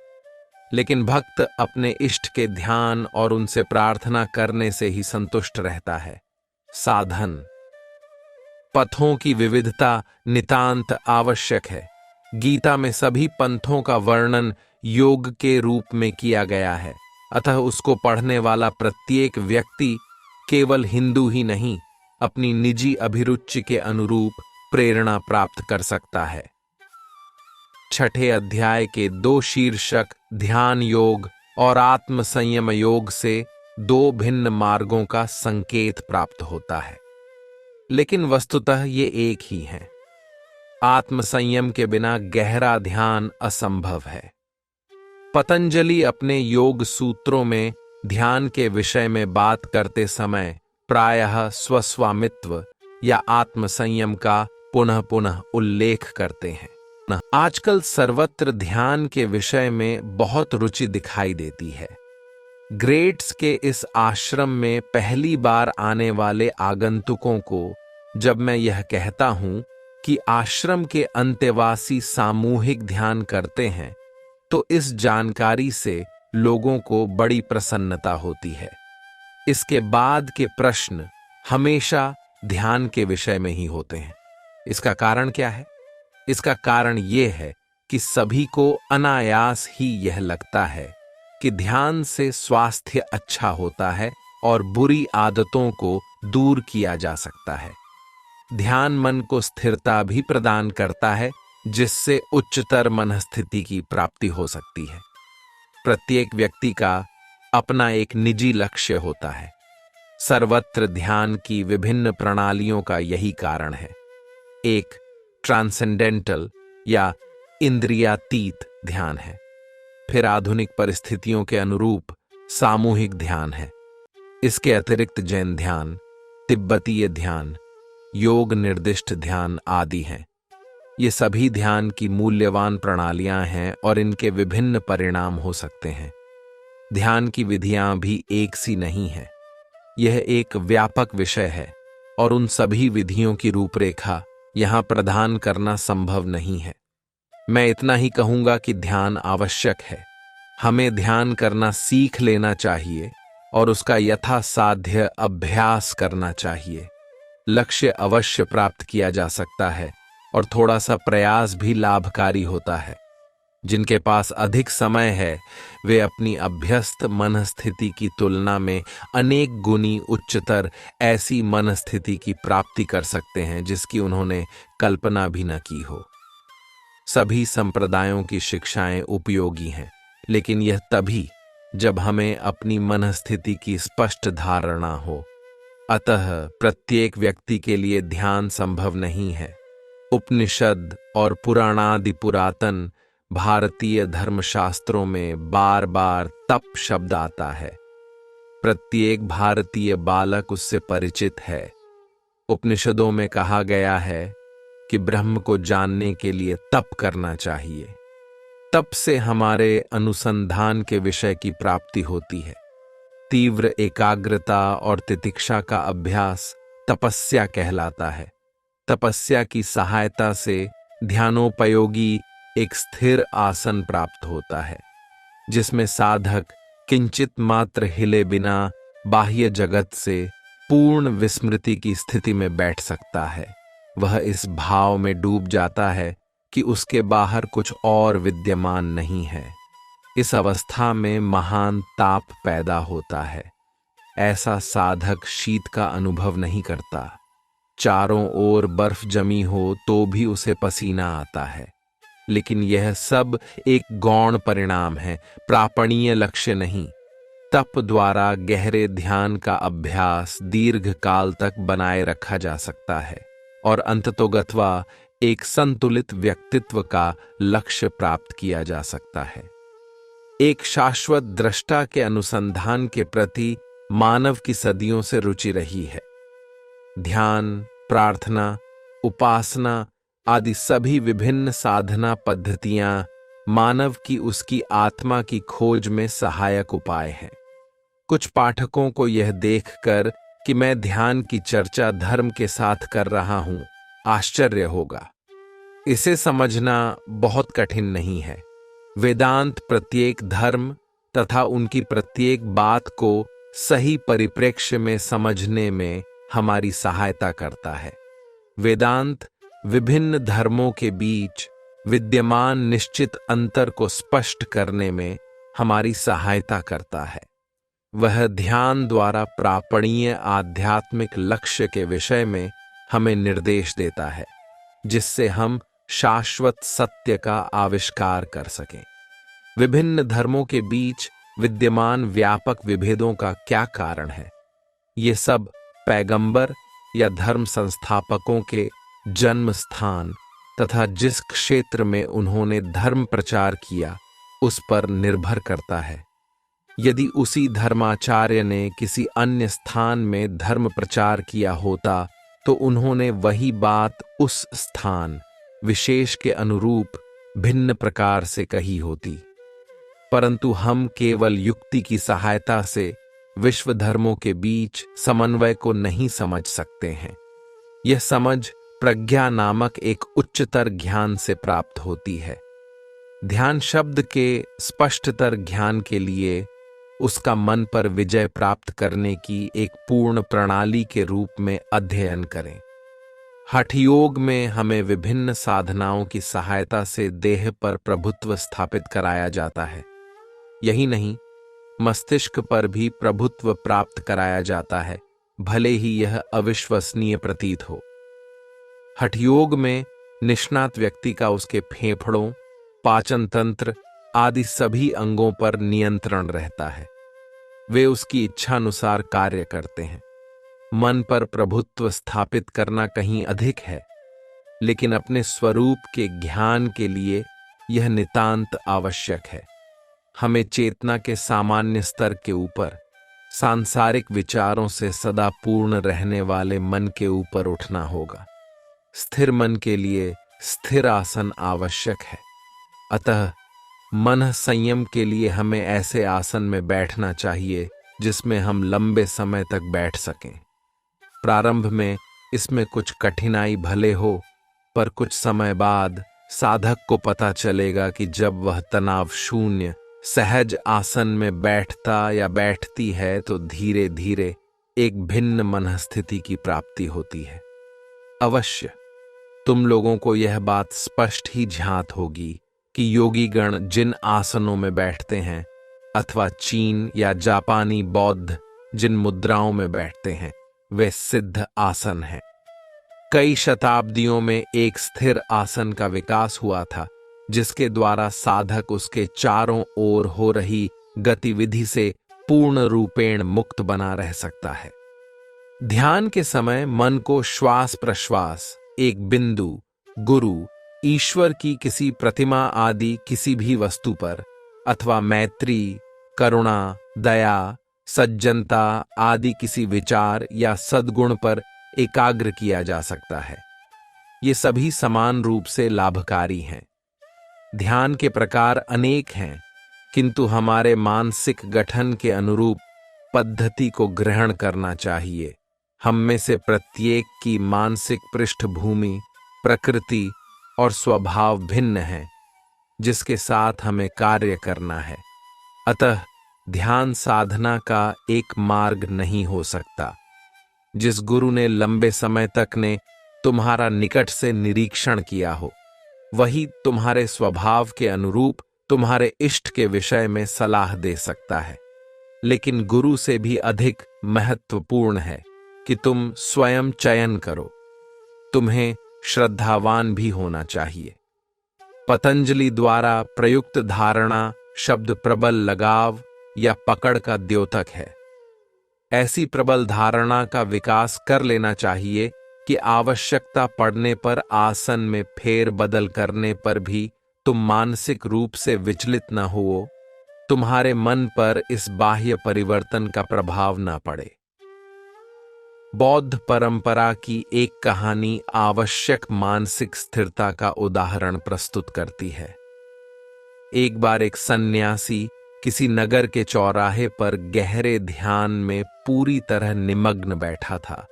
लेकिन भक्त अपने इष्ट के ध्यान और उनसे प्रार्थना करने से ही संतुष्ट रहता है। साधन पथों की विविधता नितांत आवश्यक है। गीता में सभी पंथों का वर्णन योग के रूप में किया गया है, अतः उसको पढ़ने वाला प्रत्येक व्यक्ति केवल हिंदू ही नहीं, अपनी निजी अभिरुचि के अनुरूप प्रेरणा प्राप्त कर सकता है। 6ठे अध्याय के 2 शीर्षक ध्यान योग और आत्म संयम योग से 2 भिन्न मार्गों का संकेत प्राप्त होता है, लेकिन वस्तुतः ये एक ही है। आत्म संयम के बिना गहरा ध्यान असंभव है। पतंजलि अपने योग सूत्रों में ध्यान के विषय में बात करते समय प्रायः स्वस्वामित्व या आत्म संयम का पुनः पुनः उल्लेख करते हैं। आजकल सर्वत्र ध्यान के विषय में बहुत रुचि दिखाई देती है। ग्रेट्स के इस आश्रम में पहली बार आने वाले आगंतुकों को जब मैं यह कहता हूं कि आश्रम के अंतेवासी सामूहिक ध्यान करते हैं, तो इस जानकारी से लोगों को बड़ी प्रसन्नता होती है। इसके बाद के प्रश्न हमेशा ध्यान के विषय में ही होते हैं। इसका कारण क्या है? इसका कारण यह है कि सभी को अनायास ही यह लगता है कि ध्यान से स्वास्थ्य अच्छा होता है और बुरी आदतों को दूर किया जा सकता है। ध्यान मन को स्थिरता भी प्रदान करता है, जिससे उच्चतर मनस्थिति की प्राप्ति हो सकती है। प्रत्येक व्यक्ति का अपना एक निजी लक्ष्य होता है। सर्वत्र ध्यान की विभिन्न प्रणालियों का यही कारण है। एक ट्रांसेंडेंटल या इंद्रियातीत ध्यान है, फिर आधुनिक परिस्थितियों के अनुरूप सामूहिक ध्यान है। इसके अतिरिक्त जैन ध्यान, तिब्बतीय ध्यान, योग निर्दिष्ट ध्यान आदि हैं। ये सभी ध्यान की मूल्यवान प्रणालियां हैं और इनके विभिन्न परिणाम हो सकते हैं। ध्यान की विधियां भी एक सी नहीं है। यह एक व्यापक विषय है और उन सभी विधियों की रूपरेखा यहां प्रदान करना संभव नहीं है। मैं इतना ही कहूंगा कि ध्यान आवश्यक है। हमें ध्यान करना सीख लेना चाहिए और उसका यथासाध्य अभ्यास करना चाहिए। लक्ष्य अवश्य प्राप्त किया जा सकता है और थोड़ा सा प्रयास भी लाभकारी होता है। जिनके पास अधिक समय है वे अपनी अभ्यस्त मनस्थिति की तुलना में अनेक गुनी उच्चतर ऐसी मनस्थिति की प्राप्ति कर सकते हैं जिसकी उन्होंने कल्पना भी न की हो। सभी संप्रदायों की शिक्षाएं उपयोगी हैं, लेकिन यह तभी जब हमें अपनी मनस्थिति की स्पष्ट धारणा हो। अतः प्रत्येक व्यक्ति के लिए ध्यान संभव नहीं है। उपनिषद और पुराणादि पुरातन भारतीय धर्मशास्त्रों में बार बार तप शब्द आता है। प्रत्येक भारतीय बालक उससे परिचित है। उपनिषदों में कहा गया है कि ब्रह्म को जानने के लिए तप करना चाहिए। तप से हमारे अनुसंधान के विषय की प्राप्ति होती है। तीव्र एकाग्रता और तितिक्षा का अभ्यास तपस्या कहलाता है। तपस्या की सहायता से ध्यानोपयोगी एक स्थिर आसन प्राप्त होता है, जिसमें साधक किंचित मात्र हिले बिना बाह्य जगत से पूर्ण विस्मृति की स्थिति में बैठ सकता है। वह इस भाव में डूब जाता है कि उसके बाहर कुछ और विद्यमान नहीं है। इस अवस्था में महान ताप पैदा होता है। ऐसा साधक शीत का अनुभव नहीं करता। चारों ओर बर्फ जमी हो तो भी उसे पसीना आता है। लेकिन यह सब एक गौण परिणाम है, प्रापणीय लक्ष्य नहीं। तप द्वारा गहरे ध्यान का अभ्यास दीर्घ काल तक बनाए रखा जा सकता है और अंततोगत्वा एक संतुलित व्यक्तित्व का लक्ष्य प्राप्त किया जा सकता है। एक शाश्वत दृष्टा के अनुसंधान के प्रति मानव की सदियों से रुचि रही है। ध्यान, प्रार्थना, उपासना आदि सभी विभिन्न साधना पद्धतियां मानव की उसकी आत्मा की खोज में सहायक उपाय हैं। कुछ पाठकों को यह देखकर कि मैं ध्यान की चर्चा धर्म के साथ कर रहा हूं, आश्चर्य होगा। इसे समझना बहुत कठिन नहीं है। वेदांत प्रत्येक धर्म तथा उनकी प्रत्येक बात को सही परिप्रेक्ष्य में समझने में हमारी सहायता करता है। वेदांत विभिन्न धर्मों के बीच विद्यमान निश्चित अंतर को स्पष्ट करने में हमारी सहायता करता है। वह ध्यान द्वारा प्रापणीय आध्यात्मिक लक्ष्य के विषय में हमें निर्देश देता है, जिससे हम शाश्वत सत्य का आविष्कार कर सकें। विभिन्न धर्मों के बीच विद्यमान व्यापक विभेदों का क्या कारण है? ये सब पैगंबर या धर्म संस्थापकों के जन्म स्थान तथा जिस क्षेत्र में उन्होंने धर्म प्रचार किया उस पर निर्भर करता है। यदि उसी धर्माचार्य ने किसी अन्य स्थान में धर्म प्रचार किया होता तो उन्होंने वही बात उस स्थान विशेष के अनुरूप भिन्न प्रकार से कही होती। परंतु हम केवल युक्ति की सहायता से विश्व धर्मों के बीच समन्वय को नहीं समझ सकते हैं। यह समझ प्रज्ञा नामक एक उच्चतर ज्ञान से प्राप्त होती है। ध्यान शब्द के स्पष्टतर ज्ञान के लिए उसका मन पर विजय प्राप्त करने की एक पूर्ण प्रणाली के रूप में अध्ययन करें। हठ योग में हमें विभिन्न साधनाओं की सहायता से देह पर प्रभुत्व स्थापित कराया जाता है। यही नहीं, मस्तिष्क पर भी प्रभुत्व प्राप्त कराया जाता है, भले ही यह अविश्वसनीय प्रतीत हो। हठ योग में निष्णात व्यक्ति का उसके फेफड़ों, पाचन तंत्र आदि सभी अंगों पर नियंत्रण रहता है। वे उसकी इच्छानुसार कार्य करते हैं। मन पर प्रभुत्व स्थापित करना कहीं अधिक है, लेकिन अपने स्वरूप के ज्ञान के लिए यह नितांत आवश्यक है। हमें चेतना के सामान्य स्तर के ऊपर सांसारिक विचारों से सदा पूर्ण रहने वाले मन के ऊपर उठना होगा। स्थिर मन के लिए स्थिर आसन आवश्यक है। अतः मन संयम के लिए हमें ऐसे आसन में बैठना चाहिए जिसमें हम लंबे समय तक बैठ सकें। प्रारंभ में इसमें कुछ कठिनाई भले हो, पर कुछ समय बाद साधक को पता चलेगा कि जब वह तनाव शून्य सहज आसन में बैठता या बैठती है तो धीरे धीरे एक भिन्न मनस्थिति की प्राप्ति होती है। अवश्य तुम लोगों को यह बात स्पष्ट ही ज्ञात होगी कि योगी गण जिन आसनों में बैठते हैं अथवा चीन या जापानी बौद्ध जिन मुद्राओं में बैठते हैं वे सिद्ध आसन हैं। कई शताब्दियों में एक स्थिर आसन का विकास हुआ था जिसके द्वारा साधक उसके चारों ओर हो रही गतिविधि से पूर्ण रूपेण मुक्त बना रह सकता है। ध्यान के समय मन को श्वास प्रश्वास, एक बिंदु, गुरु, ईश्वर की किसी प्रतिमा आदि किसी भी वस्तु पर अथवा मैत्री, करुणा, दया, सज्जनता आदि किसी विचार या सद्गुण पर एकाग्र किया जा सकता है। ये सभी समान रूप से लाभकारी हैं। ध्यान के प्रकार अनेक हैं, किंतु हमारे मानसिक गठन के अनुरूप पद्धति को ग्रहण करना चाहिए। हम में से प्रत्येक की मानसिक पृष्ठभूमि, प्रकृति और स्वभाव भिन्न है, जिसके साथ हमें कार्य करना है। अतः ध्यान साधना का एक मार्ग नहीं हो सकता। जिस गुरु ने लंबे समय तक ने तुम्हारा निकट से निरीक्षण किया हो, वही तुम्हारे स्वभाव के अनुरूप तुम्हारे इष्ट के विषय में सलाह दे सकता है। लेकिन गुरु से भी अधिक महत्वपूर्ण है कि तुम स्वयं चयन करो। तुम्हें श्रद्धावान भी होना चाहिए। पतंजलि द्वारा प्रयुक्त धारणा शब्द प्रबल लगाव या पकड़ का द्योतक है। ऐसी प्रबल धारणा का विकास कर लेना चाहिए कि आवश्यकता पड़ने पर आसन में फेर बदल करने पर भी तुम मानसिक रूप से विचलित न हो, तुम्हारे मन पर इस बाह्य परिवर्तन का प्रभाव न पड़े। बौद्ध परंपरा की एक कहानी आवश्यक मानसिक स्थिरता का उदाहरण प्रस्तुत करती है। एक बार एक सन्यासी किसी नगर के चौराहे पर गहरे ध्यान में पूरी तरह निमग्न बैठा था।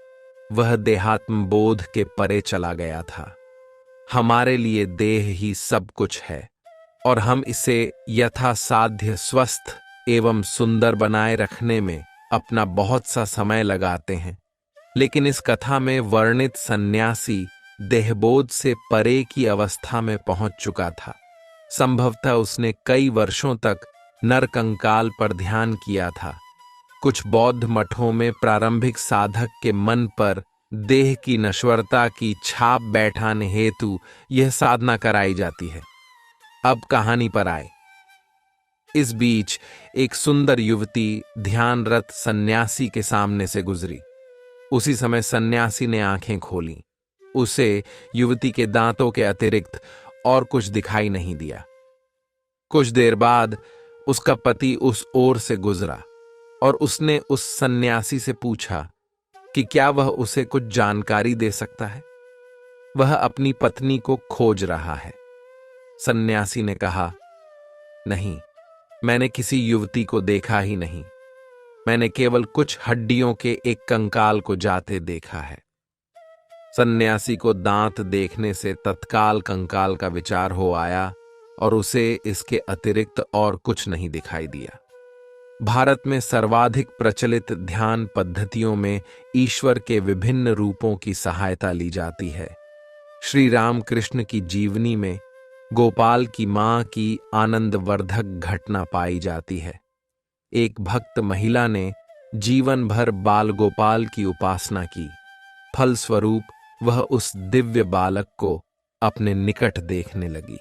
वह देहात्म बोध के परे चला गया था। हमारे लिए देह ही सब कुछ है और हम इसे यथासाध्य स्वस्थ एवं सुंदर बनाए रखने में अपना बहुत सा समय लगाते हैं। लेकिन इस कथा में वर्णित सन्यासी देहबोध से परे की अवस्था में पहुंच चुका था। संभवतः उसने कई वर्षों तक नरकंकाल पर ध्यान किया था। कुछ बौद्ध मठों में प्रारंभिक साधक के मन पर देह की नश्वरता की छाप बैठाने हेतु यह साधना कराई जाती है। अब कहानी पर आए। इस बीच एक सुंदर युवती ध्यानरत सन्यासी के सामने से गुजरी। उसी समय सन्यासी ने आंखें खोलीं। उसे युवती के दांतों के अतिरिक्त और कुछ दिखाई नहीं दिया। कुछ देर बाद उसका पति उस ओर से गुजरा और उसने उस सन्यासी से पूछा कि क्या वह उसे कुछ जानकारी दे सकता है। वह अपनी पत्नी को खोज रहा है। सन्यासी ने कहा, नहीं, मैंने किसी युवती को देखा ही नहीं। मैंने केवल कुछ हड्डियों के एक कंकाल को जाते देखा है। सन्यासी को दांत देखने से तत्काल कंकाल का विचार हो आया और उसे इसके अतिरिक्त और कुछ नहीं दिखाई दिया। भारत में सर्वाधिक प्रचलित ध्यान पद्धतियों में ईश्वर के विभिन्न रूपों की सहायता ली जाती है। श्री रामकृष्ण की जीवनी में गोपाल की मां की आनंदवर्धक घटना पाई जाती है। एक भक्त महिला ने जीवन भर बाल गोपाल की उपासना की। फलस्वरूप वह उस दिव्य बालक को अपने निकट देखने लगी।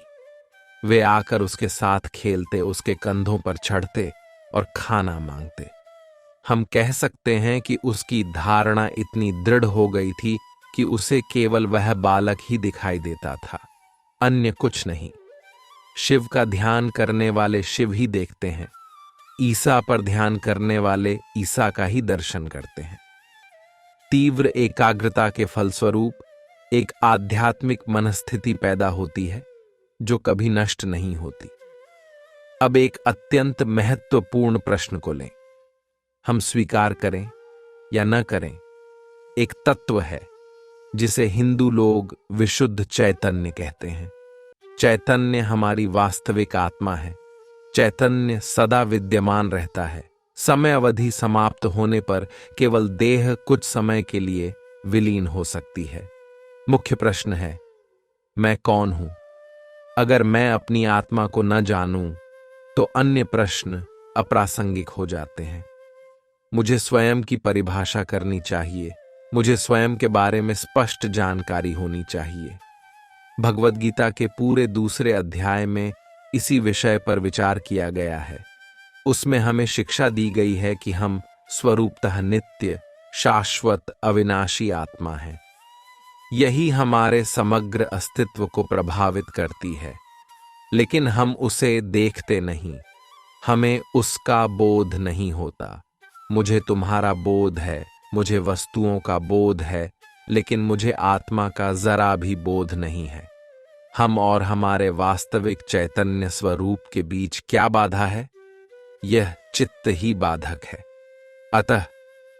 वे आकर उसके साथ खेलते, उसके कंधों पर चढ़ते और खाना मांगते। हम कह सकते हैं कि उसकी धारणा इतनी दृढ़ हो गई थी कि उसे केवल वह बालक ही दिखाई देता था, अन्य कुछ नहीं। शिव का ध्यान करने वाले शिव ही देखते हैं। ईसा पर ध्यान करने वाले ईसा का ही दर्शन करते हैं। तीव्र एकाग्रता के फलस्वरूप एक आध्यात्मिक मनस्थिति पैदा होती है जो कभी नष्ट नहीं होती। अब एक अत्यंत महत्वपूर्ण प्रश्न को लें। हम स्वीकार करें या न करें, एक तत्व है जिसे हिंदू लोग विशुद्ध चैतन्य कहते हैं। चैतन्य हमारी वास्तविक आत्मा है। चैतन्य सदा विद्यमान रहता है। समय अवधि समाप्त होने पर केवल देह कुछ समय के लिए विलीन हो सकती है। मुख्य प्रश्न है, मैं कौन हूं? अगर मैं अपनी आत्मा को न जानूं तो अन्य प्रश्न अप्रासंगिक हो जाते हैं। मुझे स्वयं की परिभाषा करनी चाहिए। मुझे स्वयं के बारे में स्पष्ट जानकारी होनी चाहिए। भगवद गीता के पूरे दूसरे अध्याय में इसी विषय पर विचार किया गया है। उसमें हमें शिक्षा दी गई है कि हम स्वरूपतः नित्य, शाश्वत, अविनाशी आत्मा हैं। यही हमारे समग्र अस्तित्व को प्रभावित करती है, लेकिन हम उसे देखते नहीं, हमें उसका बोध नहीं होता। मुझे तुम्हारा बोध है, मुझे वस्तुओं का बोध है, लेकिन मुझे आत्मा का जरा भी बोध नहीं है। हम और हमारे वास्तविक चैतन्य स्वरूप के बीच क्या बाधा है? यह चित्त ही बाधक है। अतः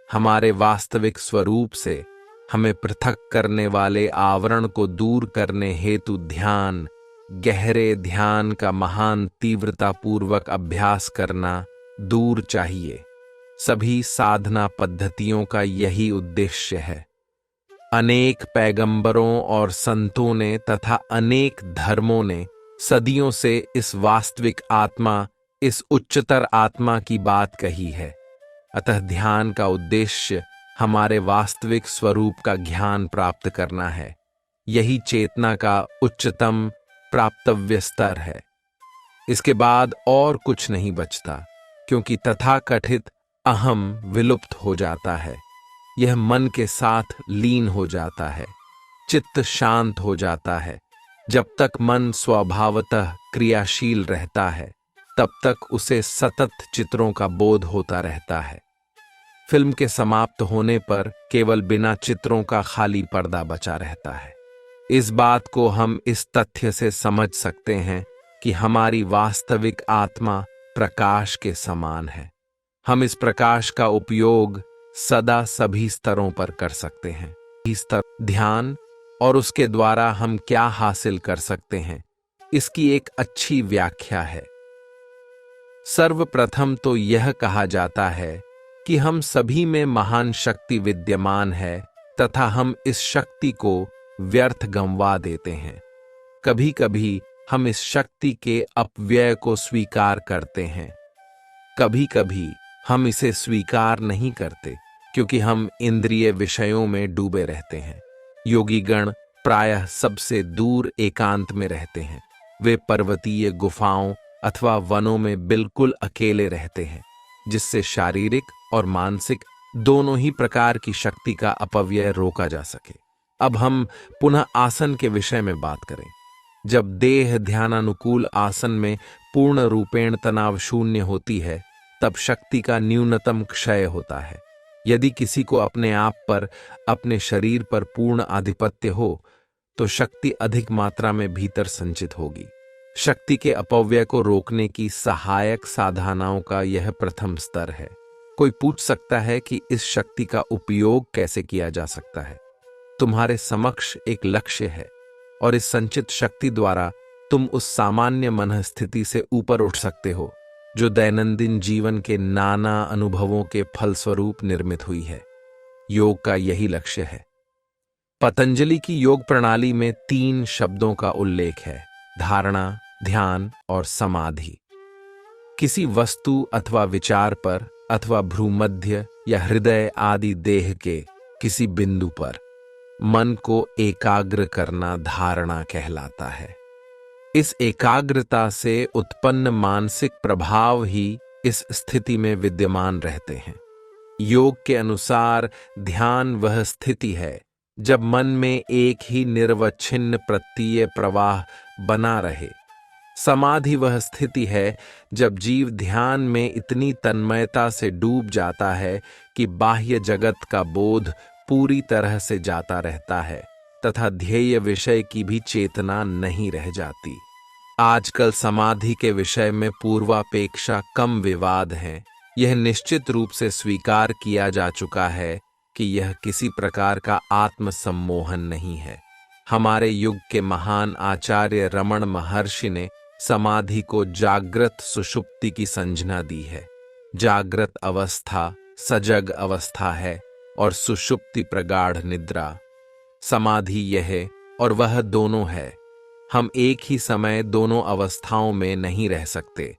हमारे वास्तविक स्वरूप से हमें पृथक करने वाले आवरण को दूर करने हेतु ध्यान, गहरे ध्यान का महान तीव्रतापूर्वक अभ्यास करना दूर चाहिए। सभी साधना पद्धतियों का यही उद्देश्य है। अनेक पैगंबरों और संतों ने तथा अनेक धर्मों ने सदियों से इस वास्तविक आत्मा, इस उच्चतर आत्मा की बात कही है। अतः ध्यान का उद्देश्य हमारे वास्तविक स्वरूप का ज्ञान प्राप्त करना है। यही चेतना का उच्चतम प्राप्तव्य स्तर है। इसके बाद और कुछ नहीं बचता, क्योंकि तथाकथित अहम विलुप्त हो जाता है। यह मन के साथ लीन हो जाता है, चित्त शांत हो जाता है। जब तक मन स्वभावतः क्रियाशील रहता है, तब तक उसे सतत चित्रों का बोध होता रहता है। फिल्म के समाप्त होने पर केवल बिना चित्रों का खाली पर्दा बचा रहता है। इस बात को हम इस तथ्य से समझ सकते हैं कि हमारी वास्तविक आत्मा प्रकाश के समान है। हम इस प्रकाश का उपयोग सदा सभी स्तरों पर कर सकते हैं। स्तर ध्यान और उसके द्वारा हम क्या हासिल कर सकते हैं, इसकी एक अच्छी व्याख्या है। सर्वप्रथम तो यह कहा जाता है कि हम सभी में महान शक्ति विद्यमान है तथा हम इस शक्ति को व्यर्थ गंवा देते हैं। कभी कभी हम इस शक्ति के अपव्यय को स्वीकार करते हैं, कभी कभी हम इसे स्वीकार नहीं करते, क्योंकि हम इंद्रिय विषयों में डूबे रहते हैं। योगी गण प्रायः सबसे दूर एकांत में रहते हैं। वे पर्वतीय गुफाओं अथवा वनों में बिल्कुल अकेले रहते हैं, जिससे शारीरिक और मानसिक दोनों ही प्रकार की शक्ति का अपव्यय रोका जा सके। अब हम पुनः आसन के विषय में बात करें। जब देह ध्यानानुकूल आसन में पूर्ण रूपेण तनाव शून्य होती है, तब शक्ति का न्यूनतम क्षय होता है। यदि किसी को अपने आप पर, अपने शरीर पर पूर्ण आधिपत्य हो, तो शक्ति अधिक मात्रा में भीतर संचित होगी। शक्ति के अपव्यय को रोकने की सहायक साधनाओं का यह प्रथम स्तर है। कोई पूछ सकता है कि इस शक्ति का उपयोग कैसे किया जा सकता है। तुम्हारे समक्ष एक लक्ष्य है और इस संचित शक्ति द्वारा तुम उस सामान्य मन स्थिति से ऊपर उठ सकते हो जो दैनंदिन जीवन के नाना अनुभवों के फलस्वरूप निर्मित हुई है। योग का यही लक्ष्य है। पतंजलि की योग प्रणाली में 3 शब्दों का उल्लेख है: धारणा, ध्यान और समाधि। किसी वस्तु अथवा विचार पर अथवा भ्रूमध्य या हृदय आदि देह के किसी बिंदु पर मन को एकाग्र करना धारणा कहलाता है। इस एकाग्रता से उत्पन्न मानसिक प्रभाव ही इस स्थिति में विद्यमान रहते हैं। योग के अनुसार ध्यान वह स्थिति है जब मन में एक ही निर्वच्छिन्न प्रत्यय प्रवाह बना रहे। समाधि वह स्थिति है जब जीव ध्यान में इतनी तन्मयता से डूब जाता है कि बाह्य जगत का बोध पूरी तरह से जाता रहता है तथा ध्येय विषय की भी चेतना नहीं रह जाती। आजकल समाधि के विषय में पूर्वापेक्षा कम विवाद हैं। यह निश्चित रूप से स्वीकार किया जा चुका है कि यह किसी प्रकार का आत्मसम्मोहन नहीं है। हमारे युग के महान आचार्य रमण महर्षि ने समाधि को जागृत सुषुप्ति की संज्ञा दी है। जागृत अवस्था सजग अवस्था है और सुषुप्ति प्रगाढ़ निद्रा। समाधि यह और वह दोनों है। हम एक ही समय दोनों अवस्थाओं में नहीं रह सकते।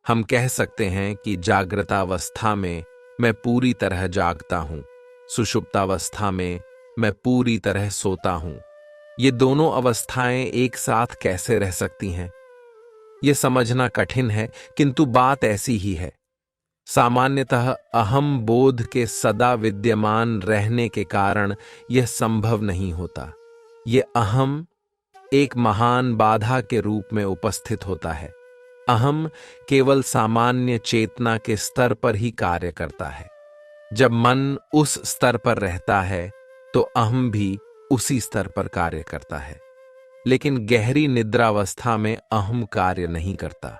हम कह सकते हैं कि जागृतावस्था में मैं पूरी तरह जागता हूँ, सुषुप्तावस्था में मैं पूरी तरह सोता हूँ। ये दोनों अवस्थाएं एक साथ कैसे रह सकती हैं? यह समझना कठिन है, किंतु बात ऐसी ही है। सामान्यतः अहम बोध के सदा विद्यमान रहने के कारण यह संभव नहीं होता। यह अहम एक महान बाधा के रूप में उपस्थित होता है। अहम केवल सामान्य चेतना के स्तर पर ही कार्य करता है। जब मन उस स्तर पर रहता है तो अहम भी उसी स्तर पर कार्य करता है। लेकिन गहरी निद्रावस्था में अहम कार्य नहीं करता।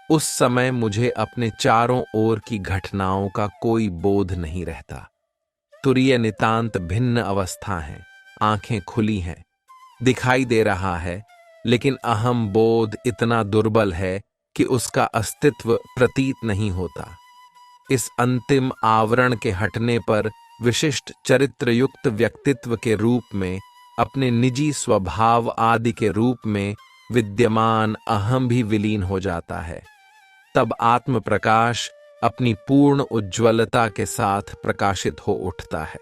उस समय मुझे अपने चारों ओर की घटनाओं का कोई बोध नहीं रहता। तुरीय नितांत भिन्न अवस्था है। आंखें खुली हैं, दिखाई दे रहा है, लेकिन अहम बोध इतना दुर्बल है कि उसका अस्तित्व प्रतीत नहीं होता। इस अंतिम आवरण के हटने पर विशिष्ट चरित्रयुक्त व्यक्तित्व के रूप में, अपने निजी स्वभाव आदि के रूप में विद्यमान अहम भी विलीन हो जाता है। तब आत्म प्रकाश अपनी पूर्ण उज्ज्वलता के साथ प्रकाशित हो उठता है।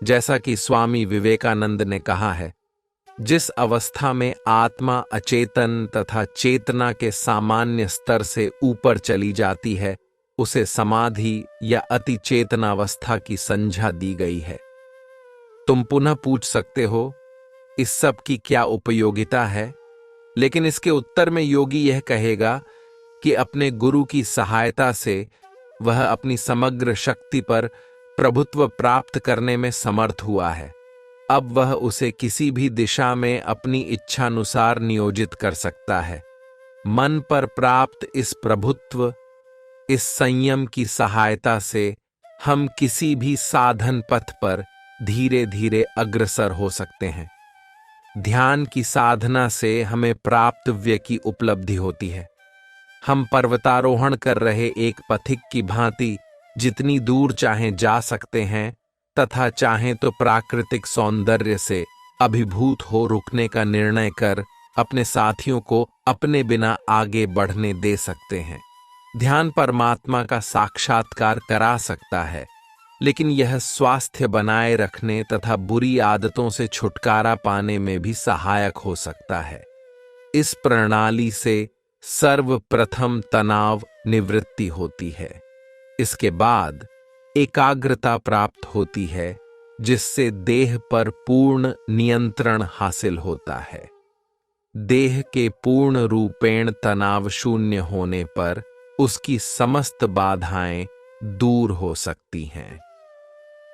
जैसा कि स्वामी विवेकानंद ने कहा है, जिस अवस्था में आत्मा अचेतन तथा चेतना के सामान्य स्तर से ऊपर चली जाती है, उसे समाधि या अति चेतनावस्था की संज्ञा दी गई है। तुम पुनः पूछ सकते हो, इस सब की क्या उपयोगिता है? लेकिन इसके उत्तर में योगी यह कहेगा कि अपने गुरु की सहायता से वह अपनी समग्र शक्ति पर प्रभुत्व प्राप्त करने में समर्थ हुआ है। अब वह उसे किसी भी दिशा में अपनी इच्छानुसार नियोजित कर सकता है। मन पर प्राप्त इस प्रभुत्व, इस संयम की सहायता से हम किसी भी साधन पथ पर धीरे धीरे अग्रसर हो सकते हैं। ध्यान की साधना से हमें प्राप्तव्य की उपलब्धि होती है। हम पर्वतारोहण कर रहे एक पथिक की भांति जितनी दूर चाहें जा सकते हैं, तथा चाहें तो प्राकृतिक सौंदर्य से अभिभूत हो रुकने का निर्णय कर अपने साथियों को अपने बिना आगे बढ़ने दे सकते हैं। ध्यान परमात्मा का साक्षात्कार करा सकता है, लेकिन यह स्वास्थ्य बनाए रखने तथा बुरी आदतों से छुटकारा पाने में भी सहायक हो सकता है। इस प्रणाली से सर्वप्रथम तनाव निवृत्ति होती है। इसके बाद एकाग्रता प्राप्त होती है, जिससे देह पर पूर्ण नियंत्रण हासिल होता है। देह के पूर्ण रूपेण तनाव शून्य होने पर उसकी समस्त बाधाएं दूर हो सकती हैं।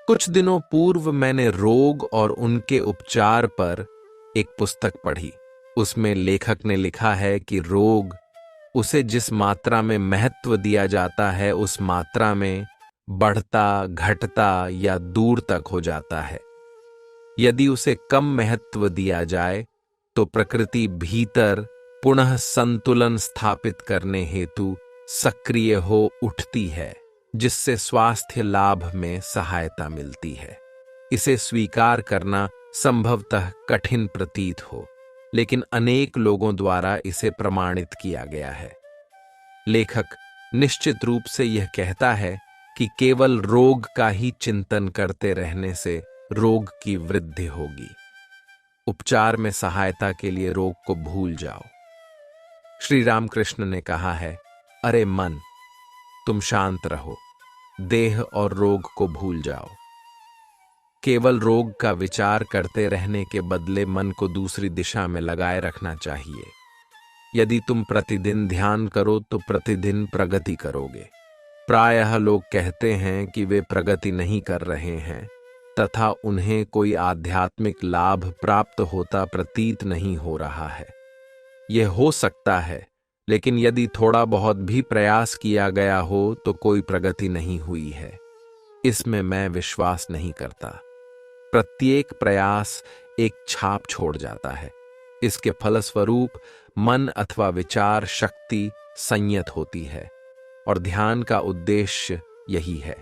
कुछ दिनों पूर्व मैंने रोग और उनके उपचार पर एक पुस्तक पढ़ी। उसमें लेखक ने लिखा है कि रोग, उसे जिस मात्रा में महत्व दिया जाता है, उस मात्रा में बढ़ता, घटता या दूर तक हो जाता है। यदि उसे कम महत्व दिया जाए तो प्रकृति भीतर पुनः संतुलन स्थापित करने हेतु सक्रिय हो उठती है, जिससे स्वास्थ्य लाभ में सहायता मिलती है। इसे स्वीकार करना संभवतः कठिन प्रतीत हो, लेकिन अनेक लोगों द्वारा इसे प्रमाणित किया गया है। लेखक निश्चित रूप से यह कहता है कि केवल रोग का ही चिंतन करते रहने से रोग की वृद्धि होगी। उपचार में सहायता के लिए रोग को भूल जाओ। श्री रामकृष्ण ने कहा है, अरे मन, तुम शांत रहो, देह और रोग को भूल जाओ। केवल रोग का विचार करते रहने के बदले मन को दूसरी दिशा में लगाए रखना चाहिए। यदि तुम प्रतिदिन ध्यान करो तो प्रतिदिन प्रगति करोगे। प्रायः लोग कहते हैं कि वे प्रगति नहीं कर रहे हैं तथा उन्हें कोई आध्यात्मिक लाभ प्राप्त होता प्रतीत नहीं हो रहा है। यह हो सकता है, लेकिन यदि थोड़ा बहुत भी प्रयास किया गया हो तो कोई प्रगति नहीं हुई है। इसमें मैं विश्वास नहीं करता। प्रत्येक प्रयास एक छाप छोड़ जाता है। इसके फलस्वरूप मन अथवा विचार शक्ति संयत होती है, और ध्यान का उद्देश्य यही है।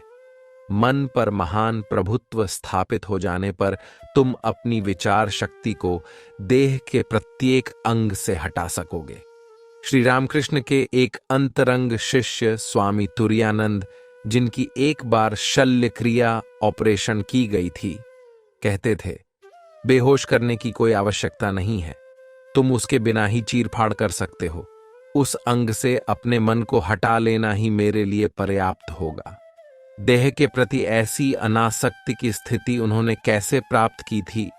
मन पर महान प्रभुत्व स्थापित हो जाने पर तुम अपनी विचार शक्ति को देह के प्रत्येक अंग से हटा सकोगे। श्री रामकृष्ण के एक अंतरंग शिष्य स्वामी तुरायानंद, जिनकी एक बार शल्य क्रिया ऑपरेशन की गई थी, कहते थे, बेहोश करने की कोई आवश्यकता नहीं है, तुम उसके बिना ही चीरफाड़ कर सकते हो। उस अंग से अपने मन को हटा लेना ही मेरे लिए पर्याप्त होगा। देह के प्रति ऐसी अनासक्ति की स्थिति उन्होंने कैसे प्राप्त की थी?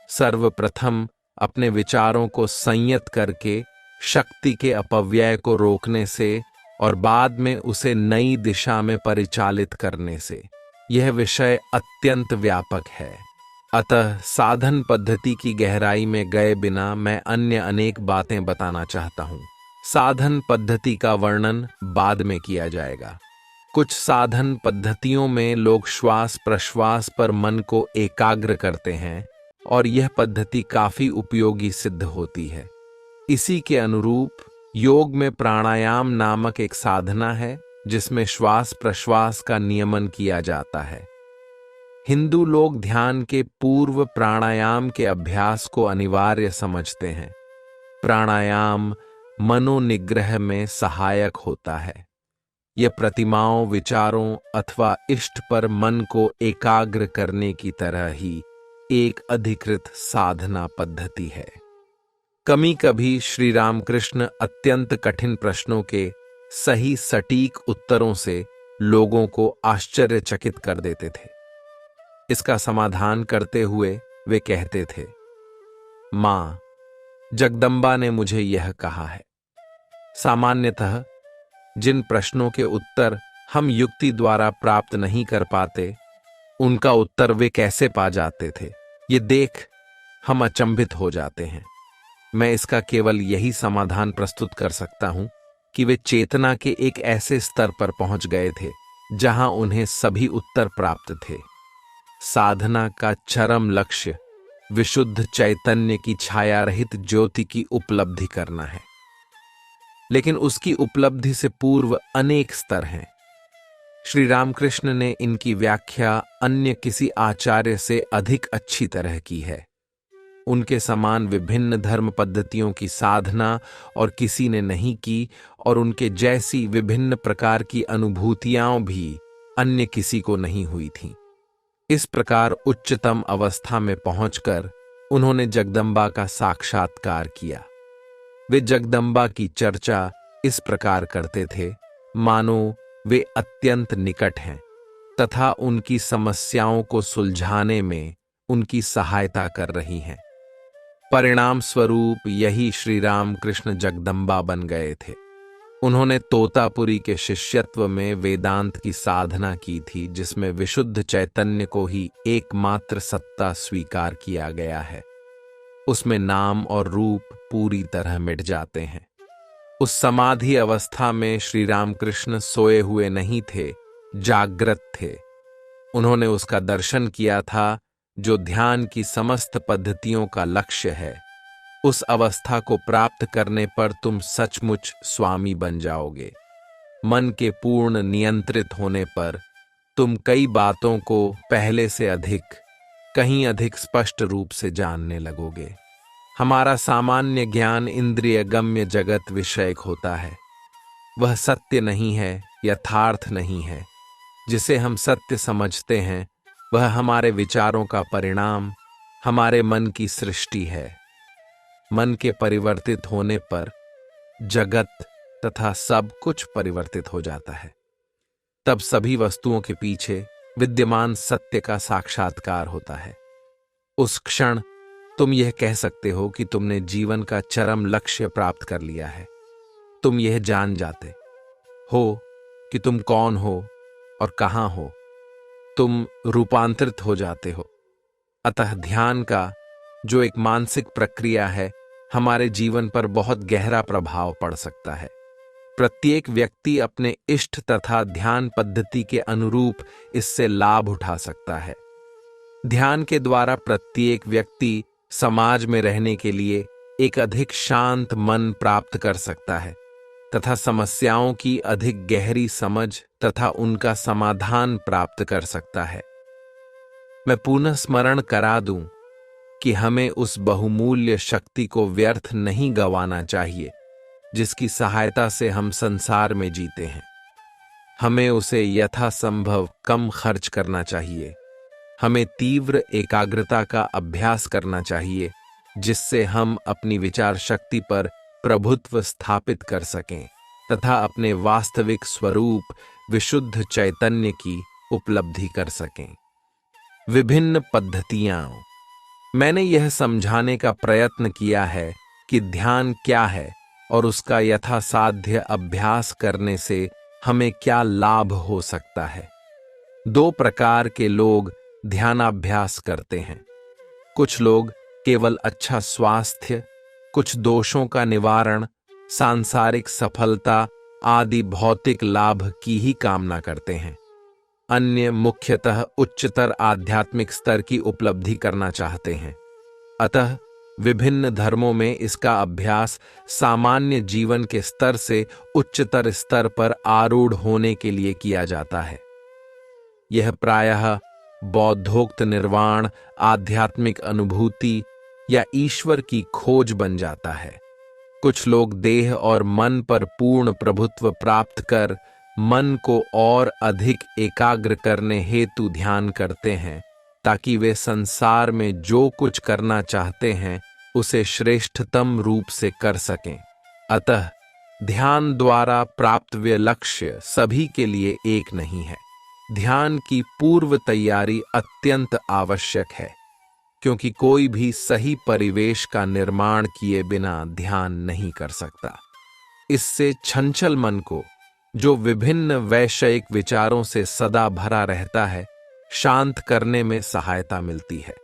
सर्वप्रथम अपने विचारों को संयत करके शक्ति के अपव्यय को रोकने से और बाद में उसे नई दिशा में परिचालित करने से। यह विषय अत्यंत व्यापक है, अतः साधन पद्धति की गहराई में गए बिना मैं अन्य अनेक बातें बताना चाहता हूं। साधन पद्धति का वर्णन बाद में किया जाएगा। कुछ साधन पद्धतियों में लोग श्वास प्रश्वास पर मन को एकाग्र करते हैं और यह पद्धति काफी उपयोगी सिद्ध होती है। इसी के अनुरूप योग में प्राणायाम नामक एक साधना है जिसमें श्वास प्रश्वास का नियमन किया जाता है। हिंदू लोग ध्यान के पूर्व प्राणायाम के अभ्यास को अनिवार्य समझते हैं। प्राणायाम मनोनिग्रह में सहायक होता है। यह प्रतिमाओं, विचारों अथवा इष्ट पर मन को एकाग्र करने की तरह ही एक अधिकृत साधना पद्धति है। कभी कभी श्री रामकृष्ण अत्यंत कठिन प्रश्नों के सही सटीक उत्तरों से लोगों को आश्चर्यचकित कर देते थे। इसका समाधान करते हुए वे कहते थे, मां, जगदम्बा ने मुझे यह कहा है। सामान्यतः जिन प्रश्नों के उत्तर हम युक्ति द्वारा प्राप्त नहीं कर पाते, उनका उत्तर वे कैसे पा जाते थे, ये देख हम अचंभित हो जाते हैं। मैं इसका केवल यही समाधान प्रस्तुत कर सकता हूं कि वे चेतना के एक ऐसे स्तर पर पहुंच गए थे जहां उन्हें सभी उत्तर प्राप्त थे। साधना का चरम लक्ष्य विशुद्ध चैतन्य की छाया रहित ज्योति की उपलब्धि करना है, लेकिन उसकी उपलब्धि से पूर्व अनेक स्तर हैं। श्री रामकृष्ण ने इनकी व्याख्या अन्य किसी आचार्य से अधिक अच्छी तरह की है। उनके समान विभिन्न धर्म पद्धतियों की साधना और किसी ने नहीं की और उनके जैसी विभिन्न प्रकार की अनुभूतियां भी अन्य किसी को नहीं हुई थीं। इस प्रकार उच्चतम अवस्था में पहुंचकर उन्होंने जगदम्बा का साक्षात्कार किया। वे जगदम्बा की चर्चा इस प्रकार करते थे मानो वे अत्यंत निकट हैं तथा उनकी समस्याओं को सुलझाने में उनकी सहायता कर रही हैं। परिणाम स्वरूप यही श्री रामकृष्ण जगदम्बा बन गए थे। उन्होंने तोतापुरी के शिष्यत्व में वेदांत की साधना की थी, जिसमें विशुद्ध चैतन्य को ही एकमात्र सत्ता स्वीकार किया गया है। उसमें नाम और रूप पूरी तरह मिट जाते हैं। उस समाधि अवस्था में श्री रामकृष्ण सोए हुए नहीं थे, जागृत थे। उन्होंने उसका दर्शन किया था जो ध्यान की समस्त पद्धतियों का लक्ष्य है। उस अवस्था को प्राप्त करने पर तुम सचमुच स्वामी बन जाओगे। मन के पूर्ण नियंत्रित होने पर तुम कई बातों को पहले से कहीं अधिक स्पष्ट रूप से जानने लगोगे। हमारा सामान्य ज्ञान इंद्रिय गम्य जगत विषयक होता है। वह सत्य नहीं है, यथार्थ नहीं है। जिसे हम सत्य समझते हैं वह हमारे विचारों का परिणाम, हमारे मन की सृष्टि है। मन के परिवर्तित होने पर जगत तथा सब कुछ परिवर्तित हो जाता है। तब सभी वस्तुओं के पीछे विद्यमान सत्य का साक्षात्कार होता है। उस क्षण तुम यह कह सकते हो कि तुमने जीवन का चरम लक्ष्य प्राप्त कर लिया है। तुम यह जान जाते हो कि तुम कौन हो और कहां हो। तुम रूपांतरित हो जाते हो। अतः ध्यान का जो एक मानसिक प्रक्रिया है, हमारे जीवन पर बहुत गहरा प्रभाव पड़ सकता है। प्रत्येक व्यक्ति अपने इष्ट तथा ध्यान पद्धति के अनुरूप इससे लाभ उठा सकता है। ध्यान के द्वारा प्रत्येक व्यक्ति समाज में रहने के लिए एक अधिक शांत मन प्राप्त कर सकता है तथा समस्याओं की अधिक गहरी समझ तथा उनका समाधान प्राप्त कर सकता है। मैं पुनः स्मरण करा दूं कि हमें उस बहुमूल्य शक्ति को व्यर्थ नहीं गंवाना चाहिए जिसकी सहायता से हम संसार में जीते हैं। हमें उसे यथासंभव कम खर्च करना चाहिए। हमें तीव्र एकाग्रता का अभ्यास करना चाहिए, जिससे हम अपनी विचार शक्ति पर प्रभुत्व स्थापित कर सकें तथा अपने वास्तविक स्वरूप विशुद्ध चैतन्य की उपलब्धि कर सकें। विभिन्न पद्धतियां। मैंने यह समझाने का प्रयत्न किया है कि ध्यान क्या है और उसका यथासाध्य अभ्यास करने से हमें क्या लाभ हो सकता है। दो प्रकार के लोग ध्यानाभ्यास करते हैं। कुछ लोग केवल अच्छा स्वास्थ्य, कुछ दोषों का निवारण, सांसारिक सफलता आदि भौतिक लाभ की ही कामना करते हैं। अन्य मुख्यतः उच्चतर आध्यात्मिक स्तर की उपलब्धि करना चाहते हैं। अतः विभिन्न धर्मों में इसका अभ्यास सामान्य जीवन के स्तर से उच्चतर स्तर पर आरूढ़ होने के लिए किया जाता है। यह प्रायः बौद्धोक्त निर्वाण, आध्यात्मिक अनुभूति या ईश्वर की खोज बन जाता है। कुछ लोग देह और मन पर पूर्ण प्रभुत्व प्राप्त कर मन को और अधिक एकाग्र करने हेतु ध्यान करते हैं, ताकि वे संसार में जो कुछ करना चाहते हैं उसे श्रेष्ठतम रूप से कर सकें। अतः ध्यान द्वारा प्राप्त वे लक्ष्य सभी के लिए एक नहीं है। ध्यान की पूर्व तैयारी अत्यंत आवश्यक है, क्योंकि कोई भी सही परिवेश का निर्माण किए बिना ध्यान नहीं कर सकता। इससे चंचल मन को, जो विभिन्न वैषयिक विचारों से सदा भरा रहता है, शांत करने में सहायता मिलती है।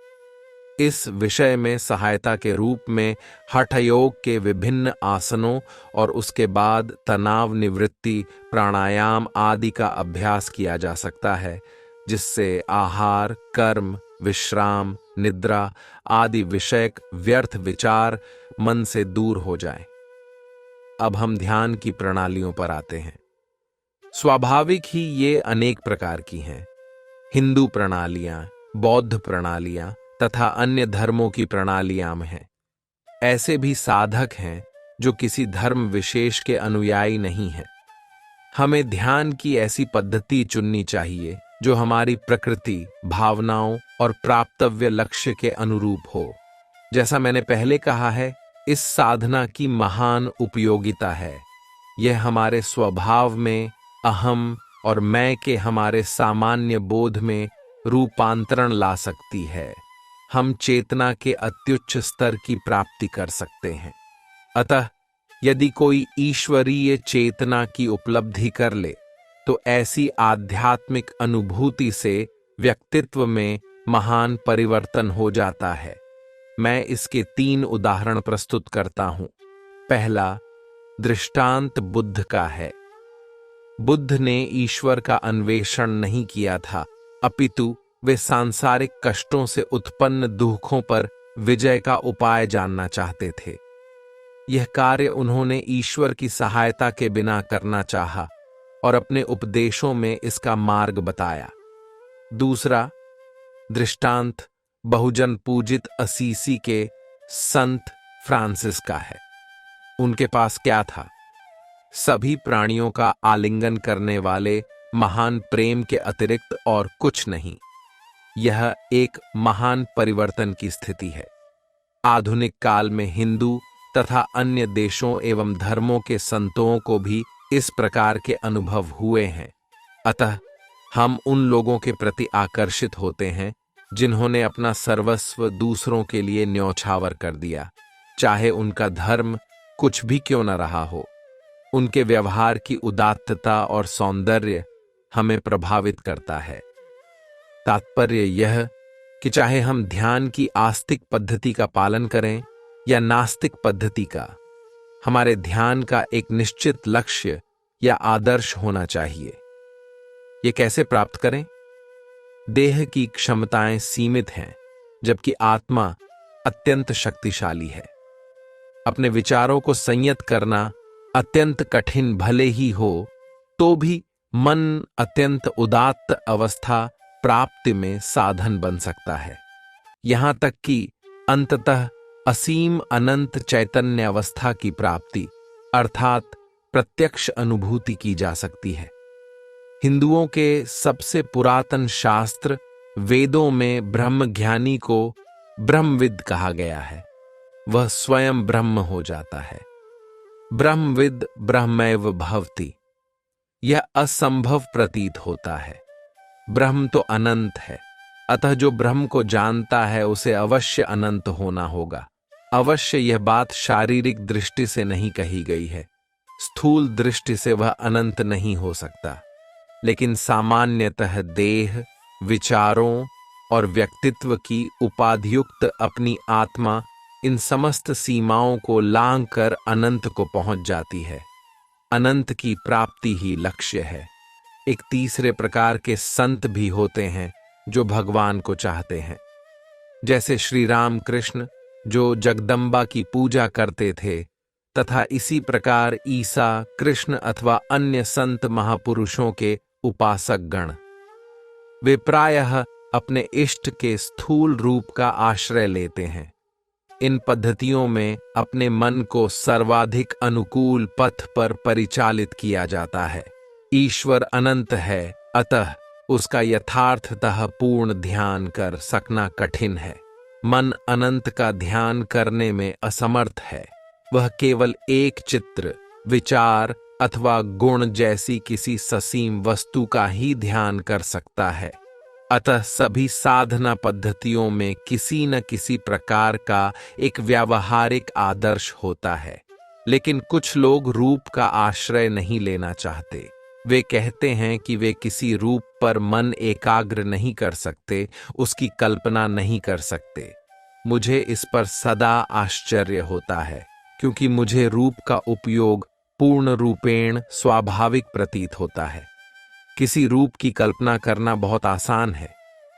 इस विषय में सहायता के रूप में हठ योग के विभिन्न आसनों और उसके बाद तनाव निवृत्ति, प्राणायाम आदि का अभ्यास किया जा सकता है, जिससे आहार, कर्म, विश्राम, निद्रा आदि विषयक व्यर्थ विचार मन से दूर हो जाएं। अब हम ध्यान की प्रणालियों पर आते हैं। स्वाभाविक ही ये अनेक प्रकार की हैं। हिंदू प्रणालियां, बौद्ध प्रणालियां तथा अन्य धर्मों की प्रणालियां में हैं। ऐसे भी साधक हैं जो किसी धर्म विशेष के अनुयायी नहीं हैं। हमें ध्यान की ऐसी पद्धति चुननी चाहिए जो हमारी प्रकृति, भावनाओं और प्राप्तव्य लक्ष्य के अनुरूप हो। जैसा मैंने पहले कहा है, इस साधना की महान उपयोगिता है। यह हमारे स्वभाव में अहम और मैं के हमारे सामान्य बोध में रूपांतरण ला सकती है। हम चेतना के अत्युच्च स्तर की प्राप्ति कर सकते हैं। अतः यदि कोई ईश्वरीय चेतना की उपलब्धि कर ले, तो ऐसी आध्यात्मिक अनुभूति से व्यक्तित्व में महान परिवर्तन हो जाता है। मैं इसके 3 उदाहरण प्रस्तुत करता हूं। पहला दृष्टांत बुद्ध का है। बुद्ध ने ईश्वर का अन्वेषण नहीं किया था, अपितु वे सांसारिक कष्टों से उत्पन्न दुखों पर विजय का उपाय जानना चाहते थे। यह कार्य उन्होंने ईश्वर की सहायता के बिना करना चाहा और अपने उपदेशों में इसका मार्ग बताया। दूसरा दृष्टांत बहुजन पूजित असीसी के संत फ्रांसिस का है। उनके पास क्या था? सभी प्राणियों का आलिंगन करने वाले महान प्रेम के अतिरिक्त और कुछ नहीं। यह एक महान परिवर्तन की स्थिति है। आधुनिक काल में हिंदू तथा अन्य देशों एवं धर्मों के संतों को भी इस प्रकार के अनुभव हुए हैं। अतः हम उन लोगों के प्रति आकर्षित होते हैं जिन्होंने अपना सर्वस्व दूसरों के लिए न्यौछावर कर दिया, चाहे उनका धर्म कुछ भी क्यों न रहा हो। उनके व्यवहार की उदात्तता और सौंदर्य हमें प्रभावित करता है। तात्पर्य यह कि चाहे हम ध्यान की आस्तिक पद्धति का पालन करें या नास्तिक पद्धति का, हमारे ध्यान का एक निश्चित लक्ष्य या आदर्श होना चाहिए। ये कैसे प्राप्त करें? देह की क्षमताएं सीमित हैं, जबकि आत्मा अत्यंत शक्तिशाली है। अपने विचारों को संयत करना अत्यंत कठिन भले ही हो, तो भी मन अत्यंत उदात्त अवस्था प्राप्ति में साधन बन सकता है। यहां तक कि अंततः असीम अनंत चैतन्य अवस्था की प्राप्ति अर्थात प्रत्यक्ष अनुभूति की जा सकती है। हिंदुओं के सबसे पुरातन शास्त्र वेदों में ब्रह्मज्ञानी को ब्रह्मविद कहा गया है। वह स्वयं ब्रह्म हो जाता है। ब्रह्मविद ब्रह्मैव भवति। यह असंभव प्रतीत होता है। ब्रह्म तो अनंत है, अतः जो ब्रह्म को जानता है उसे अवश्य अनंत होना होगा। अवश्य यह बात शारीरिक दृष्टि से नहीं कही गई है। स्थूल दृष्टि से वह अनंत नहीं हो सकता, लेकिन सामान्यतः देह, विचारों और व्यक्तित्व की उपाधियुक्त अपनी आत्मा इन समस्त सीमाओं को लांघकर अनंत को पहुंच जाती है। अनंत की प्राप्ति ही लक्ष्य है। एक तीसरे प्रकार के संत भी होते हैं जो भगवान को चाहते हैं, जैसे श्री राम कृष्ण जो जगदम्बा की पूजा करते थे, तथा इसी प्रकार ईसा, कृष्ण अथवा अन्य संत महापुरुषों के उपासक गण। वे प्रायः अपने इष्ट के स्थूल रूप का आश्रय लेते हैं। इन पद्धतियों में अपने मन को सर्वाधिक अनुकूल पथ पर परिचालित किया जाता है। ईश्वर अनंत है, अतः उसका यथार्थतः पूर्ण ध्यान कर सकना कठिन है। मन अनंत का ध्यान करने में असमर्थ है। वह केवल एक चित्र, विचार अथवा गुण जैसी किसी ससीम वस्तु का ही ध्यान कर सकता है। अतः सभी साधना पद्धतियों में किसी न किसी प्रकार का एक व्यावहारिक आदर्श होता है, लेकिन कुछ लोग रूप का आश्रय नहीं लेना चाहते। वे कहते हैं कि वे किसी रूप पर मन एकाग्र नहीं कर सकते, उसकी कल्पना नहीं कर सकते। मुझे इस पर सदा आश्चर्य होता है, क्योंकि मुझे रूप का उपयोग पूर्ण रूपेण स्वाभाविक प्रतीत होता है। किसी रूप की कल्पना करना बहुत आसान है।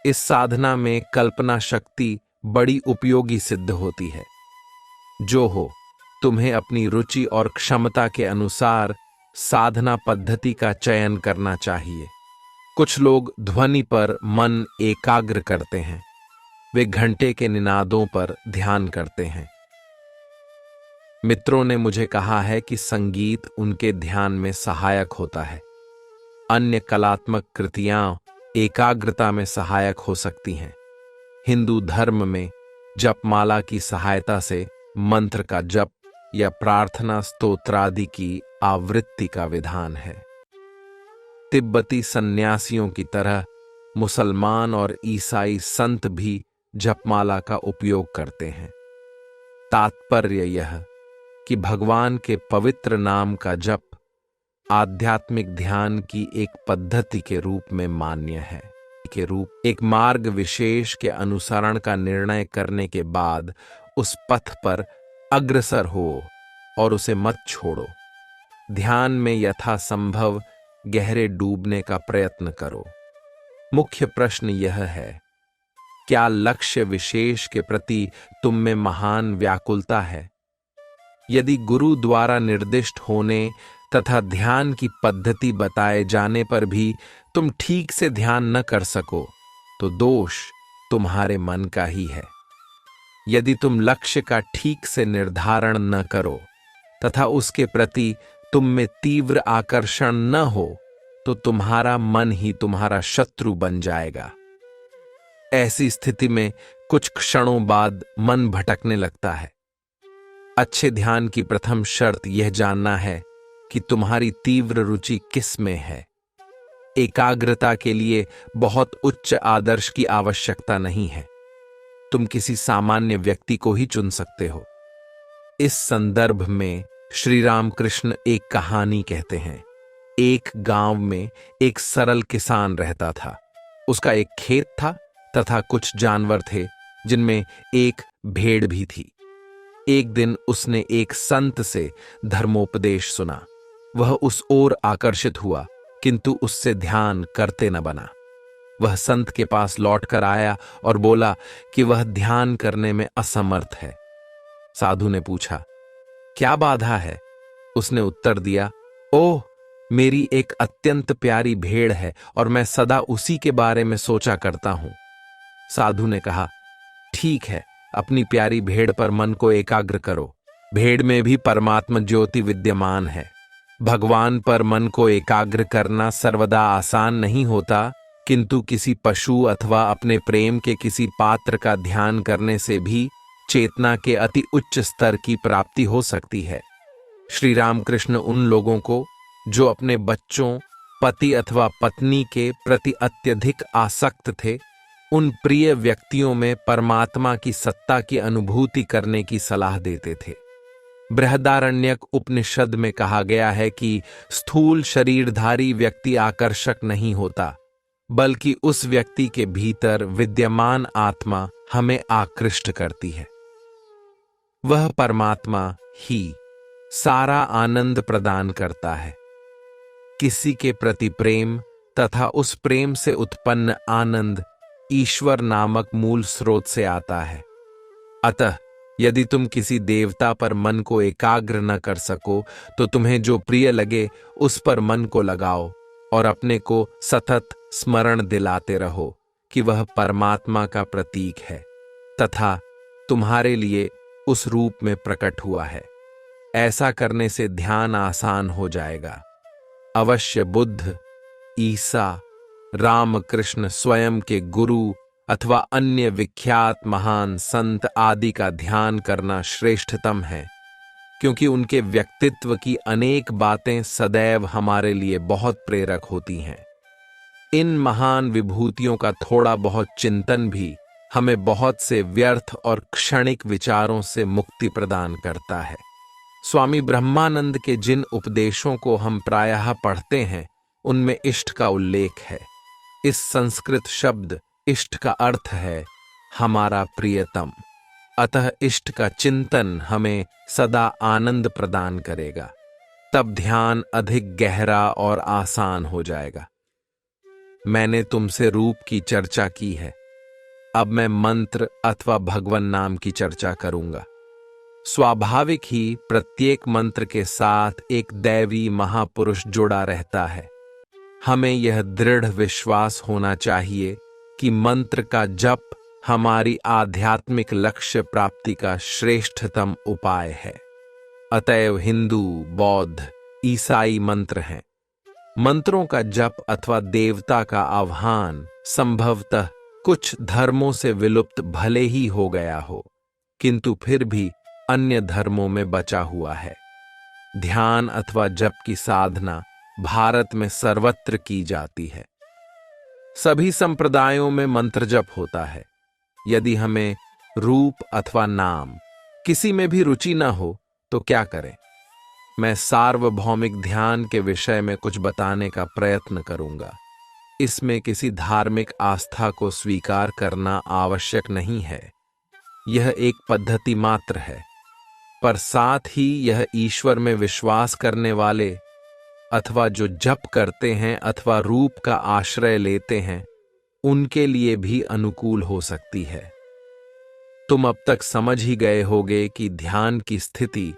इस साधना में कल्पना शक्ति बड़ी उपयोगी सिद्ध होती है। जो हो, तुम्हें अपनी रुचि और क्षमता के अनुसार साधना पद्धति का चयन करना चाहिए। कुछ लोग ध्वनि पर मन एकाग्र करते हैं। वे घंटे के निनादों पर ध्यान करते हैं। मित्रों ने मुझे कहा है कि संगीत उनके ध्यान में सहायक होता है। अन्य कलात्मक कृतियां एकाग्रता में सहायक हो सकती हैं। हिंदू धर्म में जपमाला की सहायता से मंत्र का जप या प्रार्थना स्तोत्रादि की आवृत्ति का विधान है। तिब्बती सन्यासियों की तरह मुसलमान और ईसाई संत भी जपमाला का उपयोग करते हैं। तात्पर्य यह कि भगवान के पवित्र नाम का जप आध्यात्मिक ध्यान की एक पद्धति के रूप में मान्य है। एक मार्ग विशेष के अनुसरण का निर्णय करने के बाद उस पथ पर अग्रसर हो और उसे मत छोड़ो। ध्यान में यथासंभव गहरे डूबने का प्रयत्न करो। मुख्य प्रश्न यह है, क्या लक्ष्य विशेष के प्रति तुम में महान व्याकुलता है? यदि गुरु द्वारा निर्दिष्ट होने तथा ध्यान की पद्धति बताए जाने पर भी तुम ठीक से ध्यान न कर सको, तो दोष तुम्हारे मन का ही है। यदि तुम लक्ष्य का ठीक से निर्धारण न करो तथा उसके प्रति तुम में तीव्र आकर्षण न हो, तो तुम्हारा मन ही तुम्हारा शत्रु बन जाएगा। ऐसी स्थिति में कुछ क्षणों बाद मन भटकने लगता है। अच्छे ध्यान की प्रथम शर्त यह जानना है कि तुम्हारी तीव्र रुचि किस में है। एकाग्रता के लिए बहुत उच्च आदर्श की आवश्यकता नहीं है। तुम किसी सामान्य व्यक्ति को ही चुन सकते हो। इस संदर्भ में श्री रामकृष्ण एक कहानी कहते हैं। एक गांव में एक सरल किसान रहता था। उसका एक खेत था तथा कुछ जानवर थे, जिनमें एक भेड़ भी थी। एक दिन उसने एक संत से धर्मोपदेश सुना। वह उस ओर आकर्षित हुआ, किंतु उससे ध्यान करते न बना। वह संत के पास लौटकर आया और बोला कि वह ध्यान करने में असमर्थ है। साधु ने पूछा, क्या बाधा है? उसने उत्तर दिया, ओह, मेरी एक अत्यंत प्यारी भेड़ है और मैं सदा उसी के बारे में सोचा करता हूं। साधु ने कहा, ठीक है, अपनी प्यारी भेड़ पर मन को एकाग्र करो। भेड़ में भी परमात्मा ज्योति विद्यमान है। भगवान पर मन को एकाग्र करना सर्वदा आसान नहीं होता, किंतु किसी पशु अथवा अपने प्रेम के किसी पात्र का ध्यान करने से भी चेतना के अति उच्च स्तर की प्राप्ति हो सकती है। श्री रामकृष्ण उन लोगों को जो अपने बच्चों, पति अथवा पत्नी के प्रति अत्यधिक आसक्त थे, उन प्रिय व्यक्तियों में परमात्मा की सत्ता की अनुभूति करने की सलाह देते थे। बृहदारण्यक उपनिषद में कहा गया है कि स्थूल शरीरधारी व्यक्ति आकर्षक नहीं होता, बल्कि उस व्यक्ति के भीतर विद्यमान आत्मा हमें आकृष्ट करती है। वह परमात्मा ही सारा आनंद प्रदान करता है। किसी के प्रति प्रेम तथा उस प्रेम से उत्पन्न आनंद ईश्वर नामक मूल स्रोत से आता है। अतः यदि तुम किसी देवता पर मन को एकाग्र न कर सको तो तुम्हें जो प्रिय लगे उस पर मन को लगाओ और अपने को सतत स्मरण दिलाते रहो कि वह परमात्मा का प्रतीक है तथा तुम्हारे लिए उस रूप में प्रकट हुआ है। ऐसा करने से ध्यान आसान हो जाएगा। अवश्य बुद्ध, ईसा, रामकृष्ण स्वयं के गुरु अथवा अन्य विख्यात महान संत आदि का ध्यान करना श्रेष्ठतम है, क्योंकि उनके व्यक्तित्व की अनेक बातें सदैव हमारे लिए बहुत प्रेरक होती हैं। इन महान विभूतियों का थोड़ा बहुत चिंतन भी हमें बहुत से व्यर्थ और क्षणिक विचारों से मुक्ति प्रदान करता है। स्वामी ब्रह्मानंद के जिन उपदेशों को हम प्रायः पढ़ते हैं उनमें इष्ट का उल्लेख है। इस संस्कृत शब्द इष्ट का अर्थ है हमारा प्रियतम। अतः इष्ट का चिंतन हमें सदा आनंद प्रदान करेगा। तब ध्यान अधिक गहरा और आसान हो जाएगा। मैंने तुमसे रूप की चर्चा की है, अब मैं मंत्र अथवा भगवन नाम की चर्चा करूंगा। स्वाभाविक ही प्रत्येक मंत्र के साथ एक दैवी महापुरुष जुड़ा रहता है। हमें यह दृढ़ विश्वास होना चाहिए कि मंत्र का जप हमारी आध्यात्मिक लक्ष्य प्राप्ति का श्रेष्ठतम उपाय है। अतएव हिंदू, बौद्ध, ईसाई मंत्र हैं। मंत्रों का जप अथवा देवता का आह्वान संभवतः कुछ धर्मों से विलुप्त भले ही हो गया हो, किंतु फिर भी अन्य धर्मों में बचा हुआ है। ध्यान अथवा जप की साधना भारत में सर्वत्र की जाती है। सभी संप्रदायों में मंत्र जप होता है। यदि हमें रूप अथवा नाम किसी में भी रुचि न हो तो क्या करें? मैं सार्वभौमिक ध्यान के विषय में कुछ बताने का प्रयत्न करूंगा। इसमें किसी धार्मिक आस्था को स्वीकार करना आवश्यक नहीं है। यह एक पद्धति मात्र है, पर साथ ही यह ईश्वर में विश्वास करने वाले अथवा जो जप करते हैं अथवा रूप का आश्रय लेते हैं उनके लिए भी अनुकूल हो सकती है। तुम अब तक समझ ही गए होगे कि ध्यान की स्थिति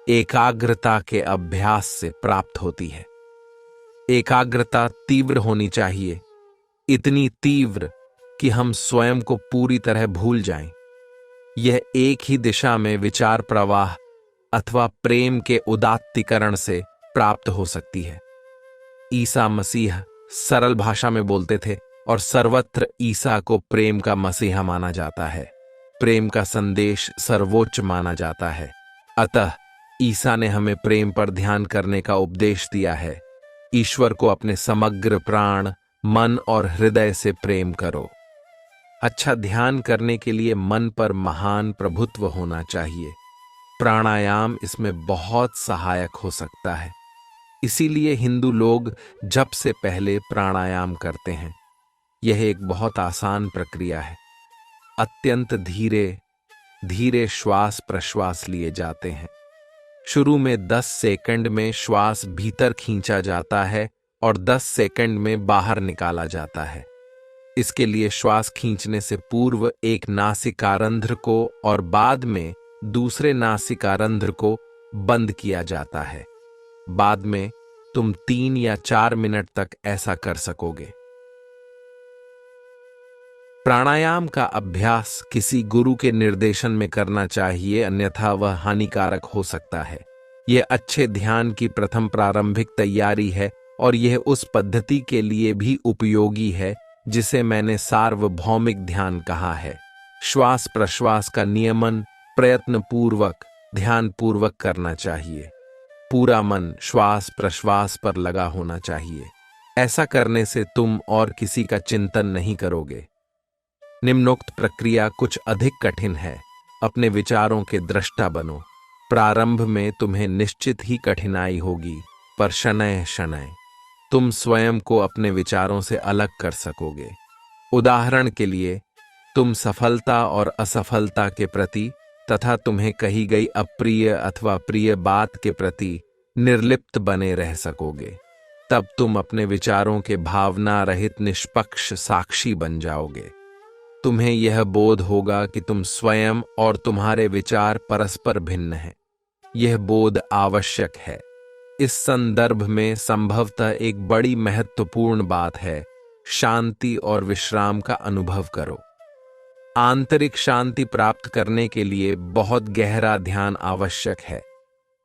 एकाग्रता के अभ्यास से प्राप्त होती है। एकाग्रता तीव्र होनी चाहिए, इतनी तीव्र कि हम स्वयं को पूरी तरह भूल जाएं। यह एक ही दिशा में विचार प्रवाह अथवा प्रेम के उदात्तीकरण से प्राप्त हो सकती है। ईसा मसीह सरल भाषा में बोलते थे और सर्वत्र ईसा को प्रेम का मसीहा माना जाता है। प्रेम का संदेश सर्वोच्च माना जाता है। अतः ईसा ने हमें प्रेम पर ध्यान करने का उपदेश दिया है। ईश्वर को अपने समग्र प्राण, मन और हृदय से प्रेम करो। अच्छा ध्यान करने के लिए मन पर महान प्रभुत्व होना चाहिए। प्राणायाम इसमें बहुत सहायक हो सकता है। इसीलिए हिंदू लोग जप से पहले प्राणायाम करते हैं। यह एक बहुत आसान प्रक्रिया है। अत्यंत धीरे धीरे श्वास प्रश्वास लिए जाते हैं। शुरू में 10 सेकंड में श्वास भीतर खींचा जाता है और 10 सेकंड में बाहर निकाला जाता है। इसके लिए श्वास खींचने से पूर्व एक नासिकारंध्र को और बाद में दूसरे नासिकारंध्र को बंद किया जाता है। बाद में तुम 3 या 4 मिनट तक ऐसा कर सकोगे। प्राणायाम का अभ्यास किसी गुरु के निर्देशन में करना चाहिए, अन्यथा वह हानिकारक हो सकता है। यह अच्छे ध्यान की प्रथम प्रारंभिक तैयारी है और यह उस पद्धति के लिए भी उपयोगी है जिसे मैंने सार्वभौमिक ध्यान कहा है। श्वास प्रश्वास का नियमन प्रयत्नपूर्वक ध्यानपूर्वक करना चाहिए। पूरा मन श्वास प्रश्वास पर लगा होना चाहिए। ऐसा करने से तुम और किसी का चिंतन नहीं करोगे। निम्नोक्त प्रक्रिया कुछ अधिक कठिन है। अपने विचारों के दृष्टा बनो। प्रारंभ में तुम्हें निश्चित ही कठिनाई होगी, पर शनय शनय तुम स्वयं को अपने विचारों से अलग कर सकोगे। उदाहरण के लिए, तुम सफलता और असफलता के प्रति तथा तुम्हें कही गई अप्रिय अथवा प्रिय बात के प्रति निर्लिप्त बने रह सकोगे। तब तुम अपने विचारों के भावना रहित निष्पक्ष साक्षी बन जाओगे। तुम्हें यह बोध होगा कि तुम स्वयं और तुम्हारे विचार परस्पर भिन्न हैं। यह बोध आवश्यक है। इस संदर्भ में संभवतः एक बड़ी महत्वपूर्ण बात है, शांति और विश्राम का अनुभव करो। आंतरिक शांति प्राप्त करने के लिए बहुत गहरा ध्यान आवश्यक है।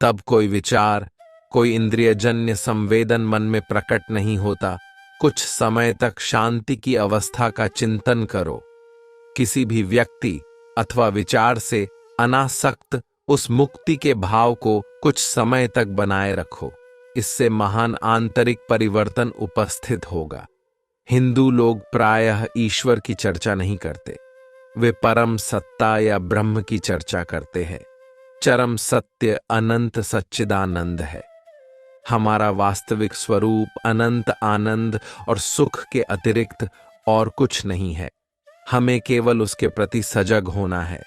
तब कोई विचार, कोई इंद्रियजन्य संवेदन मन में प्रकट नहीं होता। कुछ समय तक शांति की अवस्था का चिंतन करो। किसी भी व्यक्ति अथवा विचार से अनासक्त उस मुक्ति के भाव को कुछ समय तक बनाए रखो। इससे महान आंतरिक परिवर्तन उपस्थित होगा। हिंदू लोग प्रायः ईश्वर की चर्चा नहीं करते। वे परम सत्ता या ब्रह्म की चर्चा करते हैं। चरम सत्य अनंत सच्चिदानंद है। हमारा वास्तविक स्वरूप अनंत आनंद और सुख के अतिरिक्त और कुछ नहीं है। हमें केवल उसके प्रति सजग होना है।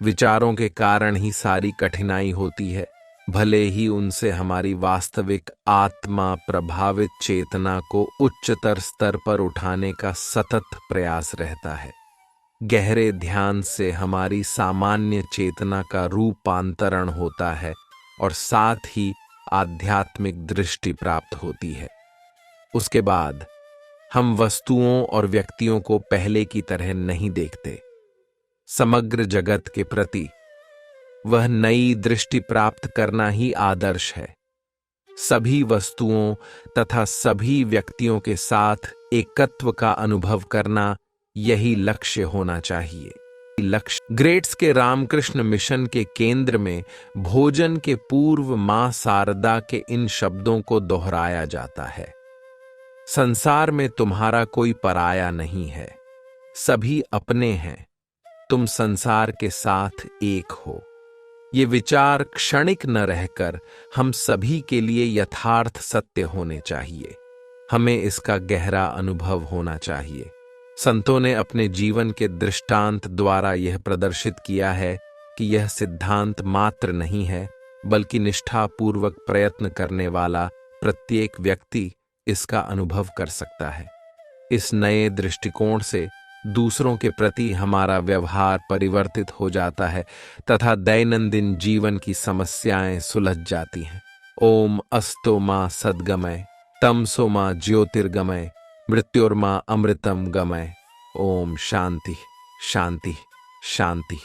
विचारों के कारण ही सारी कठिनाई होती है, भले ही उनसे हमारी वास्तविक आत्मा प्रभावित चेतना को उच्चतर स्तर पर उठाने का सतत प्रयास रहता है। गहरे ध्यान से हमारी सामान्य चेतना का रूपांतरण होता है और साथ ही आध्यात्मिक दृष्टि प्राप्त होती है। उसके बाद हम वस्तुओं और व्यक्तियों को पहले की तरह नहीं देखते। समग्र जगत के प्रति वह नई दृष्टि प्राप्त करना ही आदर्श है। सभी वस्तुओं तथा सभी व्यक्तियों के साथ एकत्व का अनुभव करना यही लक्ष्य होना चाहिए। लक्ष्य ग्रेट्स के रामकृष्ण मिशन के केंद्र में भोजन के पूर्व मां शारदा के इन शब्दों को दोहराया जाता है। संसार में तुम्हारा कोई पराया नहीं है, सभी अपने हैं। तुम संसार के साथ एक हो। ये विचार क्षणिक न रहकर हम सभी के लिए यथार्थ सत्य होने चाहिए। हमें इसका गहरा अनुभव होना चाहिए। संतों ने अपने जीवन के दृष्टांत द्वारा यह प्रदर्शित किया है कि यह सिद्धांत मात्र नहीं है, बल्कि निष्ठापूर्वक प्रयत्न करने वाला प्रत्येक व्यक्ति इसका अनुभव कर सकता है। इस नए दृष्टिकोण से दूसरों के प्रति हमारा व्यवहार परिवर्तित हो जाता है तथा दैनंदिन जीवन की समस्याएं सुलझ जाती हैं। ओम अस्तो मां सद्गमय, तमसो मां ज्योतिर्गमय, मृत्युर्मा अमृतम गमय। ओम शांति शांति शांति।